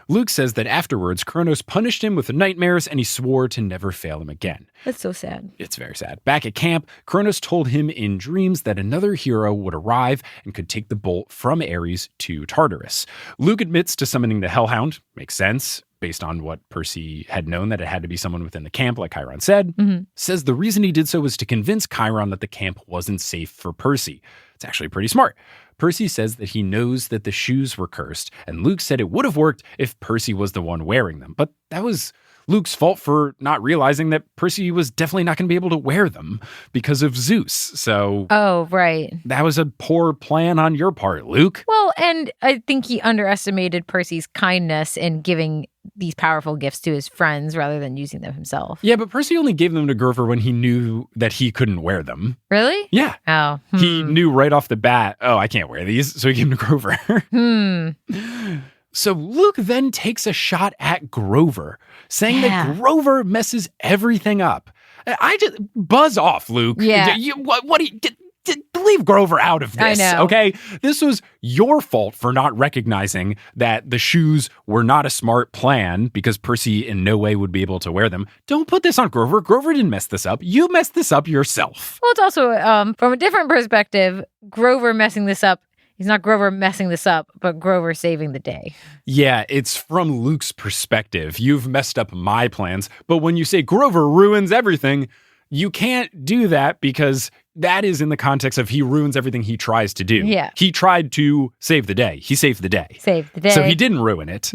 Luke says that afterwards, Kronos punished him with nightmares, and he swore to never fail him again. That's so sad. It's very sad. Back at camp, Kronos told him in dreams that another hero would arrive and could take the bolt from Ares to Tartarus. Luke admits to summoning the Hellhound. Makes sense, based on what Percy had known, that it had to be someone within the camp, like Chiron said. Says the reason he did so was to convince Chiron that the camp wasn't safe for Percy. It's actually pretty smart. Percy says that he knows that the shoes were cursed, and Luke said it would have worked if Percy was the one wearing them. But that was Luke's fault for not realizing that Percy was definitely not going to be able to wear them because of Zeus. So, oh, right. That was a poor plan on your part, Luke. Well, and I think he underestimated Percy's kindness in giving these powerful gifts to his friends rather than using them himself. Yeah, but Percy only gave them to Grover when he knew that he couldn't wear them. Really? Yeah. Oh. He knew right off the bat, I can't wear these, so he gave them to Grover. So Luke then takes a shot at Grover, saying that Grover messes everything up. I just buzz off, Luke. Yeah. What do you leave Grover out of this? I know. Okay, this was your fault for not recognizing that the shoes were not a smart plan because Percy in no way would be able to wear them. Don't put this on Grover. Grover didn't mess this up. You messed this up yourself. Well, it's also from a different perspective. Grover messing this up. He's not Grover messing this up, but Grover saving the day. Yeah, it's from Luke's perspective. You've messed up my plans. But when you say Grover ruins everything, you can't do that because that is in the context of he ruins everything he tries to do. Yeah. He tried to save the day. He saved the day. Saved the day. So he didn't ruin it.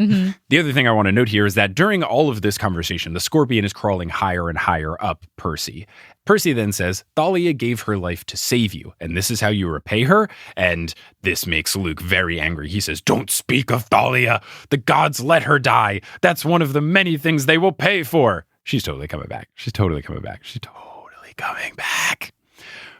The other thing I want to note here is that during all of this conversation, the scorpion is crawling higher and higher up Percy. Percy then says, Thalia gave her life to save you, and this is how you repay her? And this makes Luke very angry. He says, don't speak of Thalia. The gods let her die. That's one of the many things they will pay for. She's totally coming back. She's totally coming back.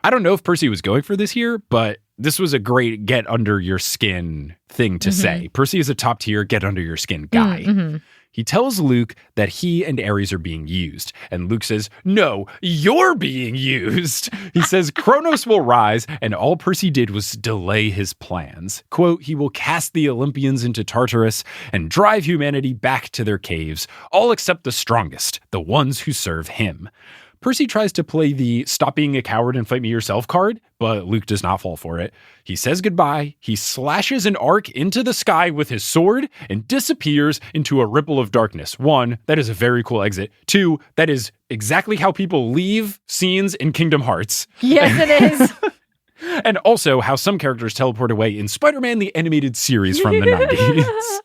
I don't know if Percy was going for this here, but this was a great get under your skin thing to say. Percy is a top tier get under your skin guy. He tells Luke that he and Ares are being used. And Luke says, no, you're being used. He says Kronos will rise, and all Percy did was delay his plans. Quote, he will cast the Olympians into Tartarus and drive humanity back to their caves, all except the strongest, the ones who serve him. Percy tries to play the stop being a coward and fight me yourself card, but Luke does not fall for it. He says goodbye, he slashes an arc into the sky with his sword and disappears into a ripple of darkness. 1, that is a very cool exit. 2, that is exactly how people leave scenes in Kingdom Hearts. Yes, it is. And also how some characters teleport away in Spider-Man the Animated Series from the 90s.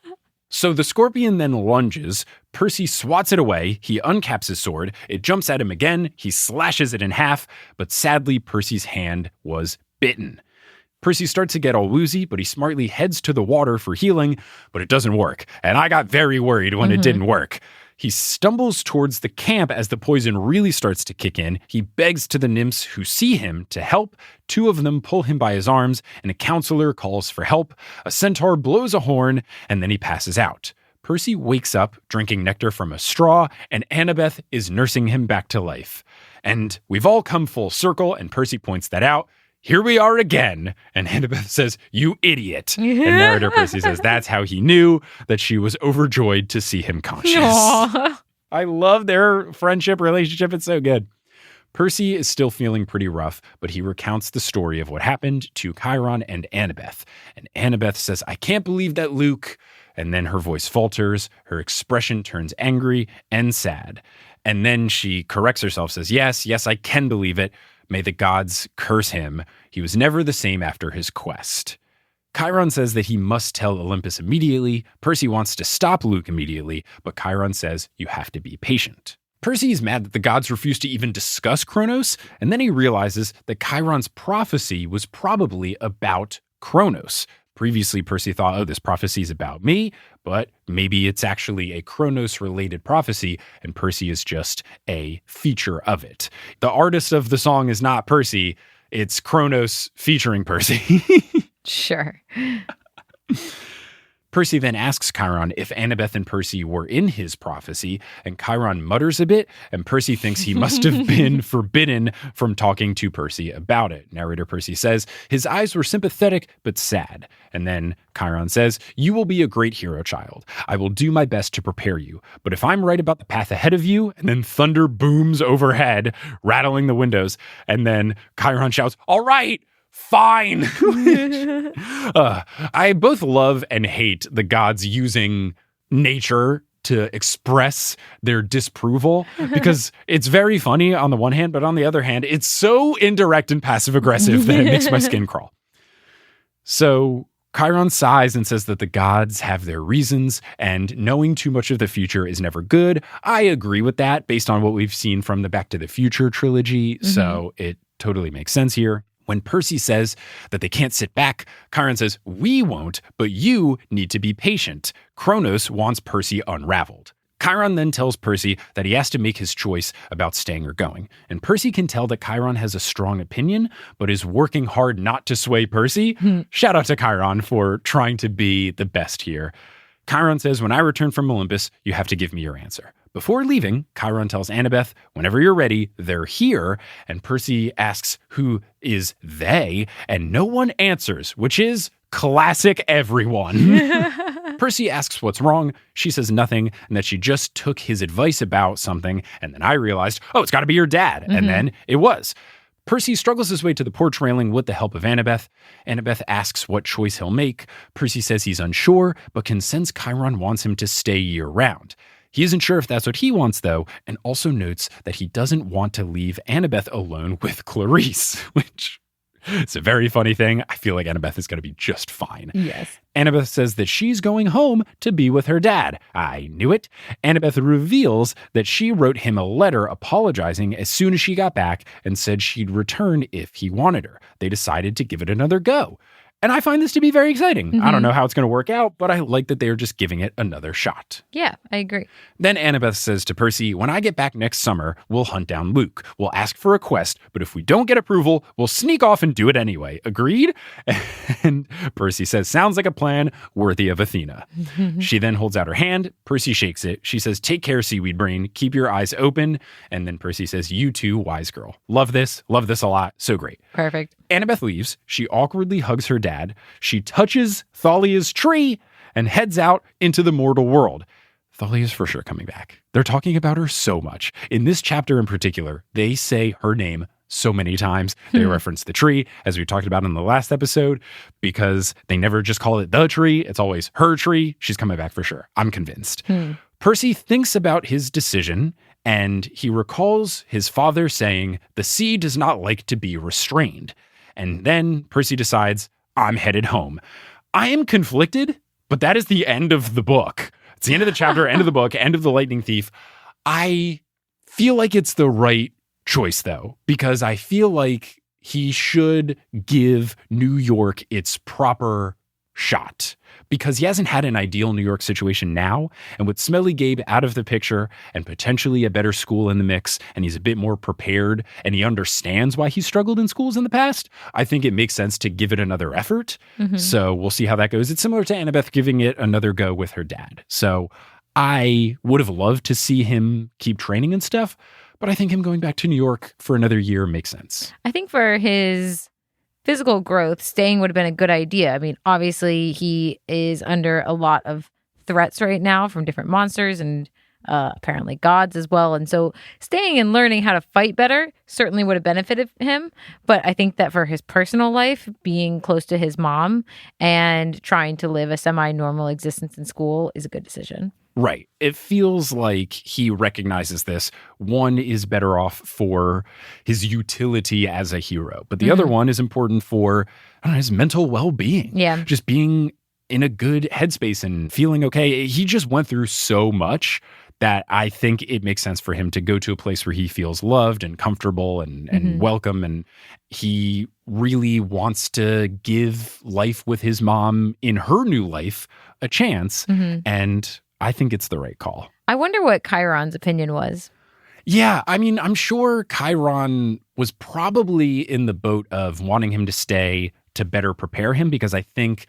So the scorpion then lunges, Percy swats it away, he uncaps his sword, it jumps at him again, he slashes it in half, but sadly Percy's hand was bitten. Percy starts to get all woozy, but he smartly heads to the water for healing, but it doesn't work, and I got very worried when it didn't work. He stumbles towards the camp as the poison really starts to kick in. He begs to the nymphs who see him to help. 2 of them pull him by his arms, and a counselor calls for help. A centaur blows a horn, and then he passes out. Percy wakes up drinking nectar from a straw, and Annabeth is nursing him back to life. And we've all come full circle, and Percy points that out. Here we are again. And Annabeth says, you idiot. And narrator Percy says that's how he knew that she was overjoyed to see him conscious. I love their friendship relationship. It's so good. Percy is still feeling pretty rough, but he recounts the story of what happened to Chiron and Annabeth. And Annabeth says, I can't believe that, Luke. And then her voice falters. Her expression turns angry and sad. And then she corrects herself, says, yes, I can believe it. May the gods curse him. He was never the same after his quest. Chiron says that he must tell Olympus immediately. Percy wants to stop Luke immediately, but Chiron says you have to be patient. Percy is mad that the gods refuse to even discuss Kronos, and then he realizes that Chiron's prophecy was probably about Kronos. Previously, Percy thought, oh, this prophecy is about me, but maybe it's actually a Kronos-related prophecy, and Percy is just a feature of it. The artist of the song is not Percy, it's Kronos featuring Percy. Sure. Percy then asks Chiron if Annabeth and Percy were in his prophecy, and Chiron mutters a bit, and Percy thinks he must have been forbidden from talking to Percy about it. Narrator Percy says, his eyes were sympathetic but sad. And then Chiron says, you will be a great hero, child. I will do my best to prepare you. But if I'm right about the path ahead of you, and then thunder booms overhead, rattling the windows, and then Chiron shouts, all right, fine. I both love and hate the gods using nature to express their disapproval, because it's very funny on the one hand, but on the other hand, it's so indirect and passive aggressive that it makes my skin crawl. So Chiron sighs and says that the gods have their reasons, and knowing too much of the future is never good. I agree with that based on what we've seen from the Back to the Future trilogy, so it totally makes sense here. When Percy says that they can't sit back, Chiron says, we won't, but you need to be patient. Kronos wants Percy unraveled. Chiron then tells Percy that he has to make his choice about staying or going. And Percy can tell that Chiron has a strong opinion, but is working hard not to sway Percy. Shout out to Chiron for trying to be the best here. Chiron says, when I return from Olympus, you have to give me your answer. Before leaving, Chiron tells Annabeth, whenever you're ready, they're here. And Percy asks, who is they? And no one answers, which is classic everyone. Percy asks what's wrong. She says nothing, and that she just took his advice about something. And then I realized, oh, it's got to be your dad. And then it was. Percy struggles his way to the porch railing with the help of Annabeth. Annabeth asks what choice he'll make. Percy says he's unsure, but can sense Chiron wants him to stay year-round. He isn't sure if that's what he wants, though, and also notes that he doesn't want to leave Annabeth alone with Clarice, which is a very funny thing. I feel like Annabeth is going to be just fine. Yes. Annabeth says that she's going home to be with her dad. I knew it. Annabeth reveals that she wrote him a letter apologizing as soon as she got back and said she'd return if he wanted her. They decided to give it another go. And I find this to be very exciting. I don't know how it's going to work out, but I like that they are just giving it another shot. Yeah, I agree. Then Annabeth says to Percy, when I get back next summer, we'll hunt down Luke. We'll ask for a quest, but if we don't get approval, we'll sneak off and do it anyway. Agreed? And Percy says, sounds like a plan worthy of Athena. She then holds out her hand. Percy shakes it. She says, take care, seaweed brain. Keep your eyes open. And then Percy says, you too, wise girl. Love this a lot. So great. Perfect. Annabeth leaves. She awkwardly hugs her dad. She touches Thalia's tree and heads out into the mortal world. Thalia's for sure coming back. They're talking about her so much. In this chapter in particular, they say her name so many times. They reference the tree, as we talked about in the last episode, because they never just call it the tree. It's always her tree. She's coming back for sure. I'm convinced. Percy thinks about his decision, and he recalls his father saying, the sea does not like to be restrained. And then Percy decides, I'm headed home. I am conflicted, but that is the end of the book. It's the end of the chapter, end of the book, end of The Lightning Thief. I feel like it's the right choice, though, because I feel like he should give New York its proper shot, because he hasn't had an ideal New York situation now. And with Smelly Gabe out of the picture and potentially a better school in the mix, and he's a bit more prepared and he understands why he struggled in schools in the past, I think it makes sense to give it another effort. So we'll see how that goes. It's similar to Annabeth giving it another go with her dad. So I would have loved to see him keep training and stuff, but I think him going back to New York for another year makes sense. I think for his physical growth, staying would have been a good idea. I mean, obviously, he is under a lot of threats right now from different monsters and apparently gods as well. And so staying and learning how to fight better certainly would have benefited him. But I think that for his personal life, being close to his mom and trying to live a semi-normal existence in school is a good decision. Right. It feels like he recognizes this. One is better off for his utility as a hero, but the other one is important for his mental well-being. Yeah. Just being in a good headspace and feeling okay. He just went through so much that I think it makes sense for him to go to a place where he feels loved and comfortable and welcome. And he really wants to give life with his mom in her new life a chance. And I think it's the right call. I wonder what Chiron's opinion was. Yeah, I mean, I'm sure Chiron was probably in the boat of wanting him to stay to better prepare him, because I think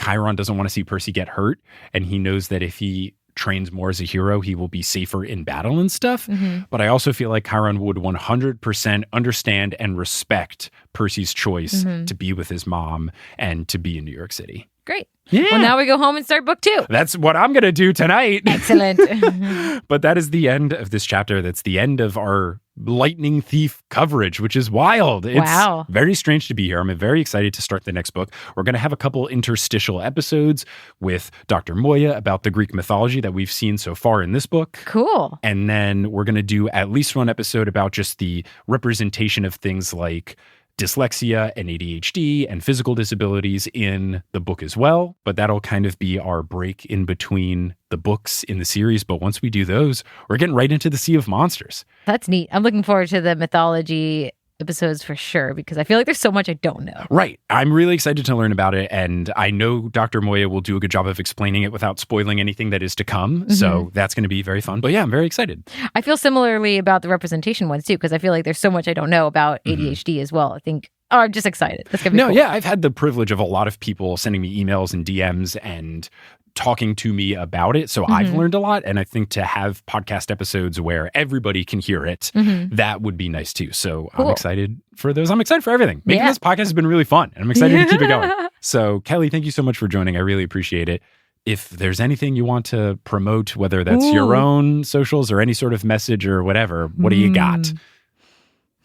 Chiron doesn't want to see Percy get hurt, and he knows that if he trains more as a hero, he will be safer in battle and stuff. But I also feel like Chiron would 100% understand and respect Percy's choice to be with his mom and to be in New York City. Great. Yeah. Well, now we go home and start book 2. That's what I'm going to do tonight. Excellent. But that is the end of this chapter. That's the end of our Lightning Thief coverage, which is wild. It's very strange to be here. I'm very excited to start the next book. We're going to have a couple interstitial episodes with Dr. Moya about the Greek mythology that we've seen so far in this book. Cool. And then we're going to do at least one episode about just the representation of things like dyslexia and ADHD and physical disabilities in the book as well. But that'll kind of be our break in between the books in the series. But once we do those, we're getting right into the Sea of Monsters. That's neat. I'm looking forward to the mythology episodes for sure, because I feel like there's so much I don't know. Right. I'm really excited to learn about it. And I know Dr. Moya will do a good job of explaining it without spoiling anything that is to come. So that's going to be very fun. But yeah, I'm very excited. I feel similarly about the representation ones too, because I feel like there's so much I don't know about ADHD as well. I think, I'm just excited. That's going to be cool. Yeah, I've had the privilege of a lot of people sending me emails and DMs and talking to me about it. So I've learned a lot. And I think to have podcast episodes where everybody can hear it, that would be nice too. So I'm excited for those. I'm excited for everything. Making this podcast has been really fun, and I'm excited to keep it going. So Kelly, thank you so much for joining. I really appreciate it. If there's anything you want to promote, whether that's your own socials or any sort of message or whatever, what do you got?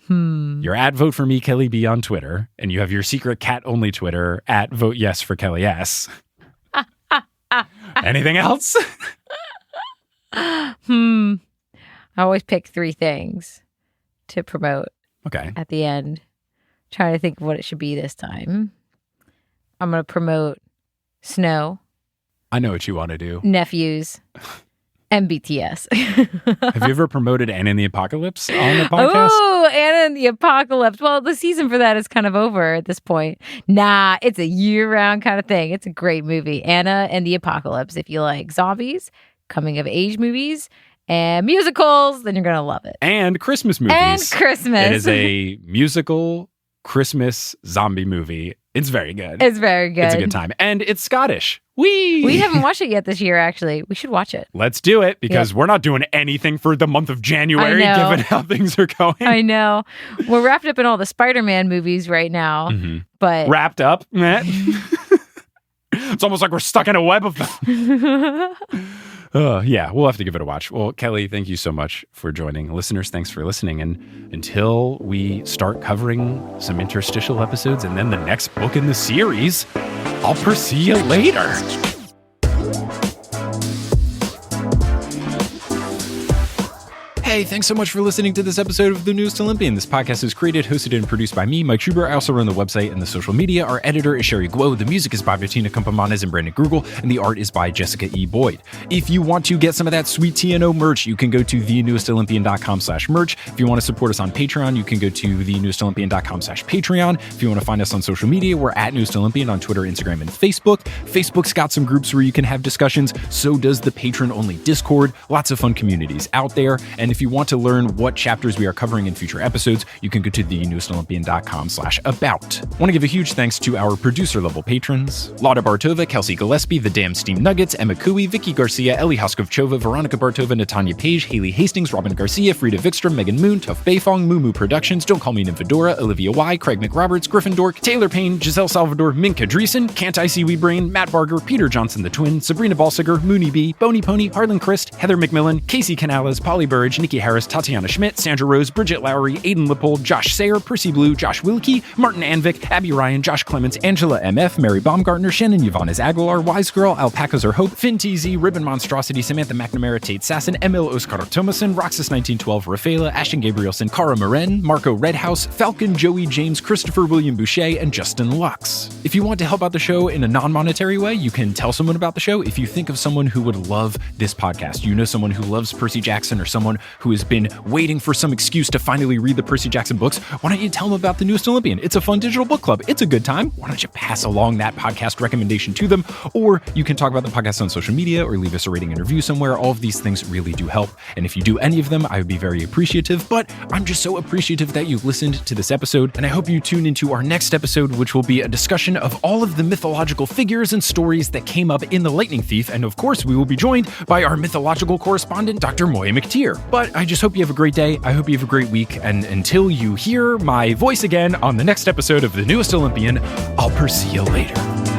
You're at Vote For Me Kelly B on Twitter, and you have your secret cat only Twitter at Vote Yes for Kelly S. Anything else? I always pick 3 things to promote. Okay. At the end. Trying to think of what it should be this time. I'm going to promote Snow. I know what you want to do. Nephews. And BTS. Have you ever promoted Anna and the Apocalypse on the podcast? Oh, Anna and the Apocalypse. Well, the season for that is kind of over at this point. Nah, it's a year-round kind of thing. It's a great movie. Anna and the Apocalypse. If you like zombies, coming-of-age movies, and musicals, then you're going to love it. And Christmas movies. And Christmas. It is a musical Christmas zombie movie. It's very good. It's very good. It's a good time. And it's Scottish. We haven't watched it yet this year, actually. We should watch it. Let's do it, because we're not doing anything for the month of January, given how things are going. I know. We're wrapped up in all the Spider-Man movies right now. But wrapped up? It's almost like we're stuck in a web of them. Yeah, we'll have to give it a watch. Well, Kelly, thank you so much for joining. Listeners, thanks for listening. And until we start covering some interstitial episodes and then the next book in the series, I'll Percy you later. Hey, thanks so much for listening to this episode of The Newest Olympian. This podcast is created, hosted, and produced by me, Mike Schubert. I also run the website and the social media. Our editor is Sherry Guo. The music is by Bettina Kumpamanes and Brandon Grugel, and the art is by Jessica E. Boyd. If you want to get some of that sweet TNO merch, you can go to thenewestolympian.com/merch. If you want to support us on Patreon, you can go to thenewestolympian.com/Patreon. If you want to find us on social media, we're at Newest Olympian on Twitter, Instagram, and Facebook. Facebook's got some groups where you can have discussions. So does the patron-only Discord. Lots of fun communities out there. And if you want to learn what chapters we are covering in future episodes, you can go to thenewestolympian.com/about. I want to give a huge thanks to our producer-level patrons: Lauda Bartova, Kelsey Gillespie, The Damn Steam Nuggets, Emma Cooey, Vicky Garcia, Ellie Hoskovchova, Veronica Bartova, Natanya Page, Haley Hastings, Robin Garcia, Frida Vikstrom, Megan Moon, Tuff Beifong, Moo Productions, Don't Call Me Nymphadora, Olivia Y, Craig McRoberts, Griffin Dork, Taylor Payne, Giselle Salvador, Minka Dreesen, Can't I See We Brain, Matt Barger, Peter Johnson the Twin, Sabrina Balsiger, Mooney B, Boney Pony, Harlan Christ, Heather McMillan, Casey Canales, Polly Burridge, Nikki Harris, Tatiana Schmidt, Sandra Rose, Bridget Lowry, Aidan Lippold, Josh Sayer, Percy Blue, Josh Wilkie, Martin Anvik, Abby Ryan, Josh Clements, Angela MF, Mary Baumgartner, Shannon Yvonne Aguilar, Wise Girl, Alpacas Are Hope, Finn TZ, Ribbon Monstrosity, Samantha McNamara, Tate Sasson, Emil Oscar Thomason, Roxas 1912, Rafaela, Ashton Gabrielson, Cara Moren, Marco Redhouse, Falcon, Joey James, Christopher William Boucher, and Justin Lux. If you want to help out the show in a non-monetary way, you can tell someone about the show. If you think of someone who would love this podcast, you know someone who loves Percy Jackson, or someone who has been waiting for some excuse to finally read the Percy Jackson books, why don't you tell them about The Newest Olympian? It's a fun digital book club. It's a good time. Why don't you pass along that podcast recommendation to them? Or you can talk about the podcast on social media, or leave us a rating and review somewhere. All of these things really do help. And if you do any of them, I would be very appreciative. But I'm just so appreciative that you listened to this episode. And I hope you tune into our next episode, which will be a discussion of all of the mythological figures and stories that came up in The Lightning Thief. And of course, we will be joined by our mythological correspondent, Dr. Moya McTeer. But I just hope you have a great day. I hope you have a great week. And until you hear my voice again on the next episode of The Newest Olympian, I'll Percy you later.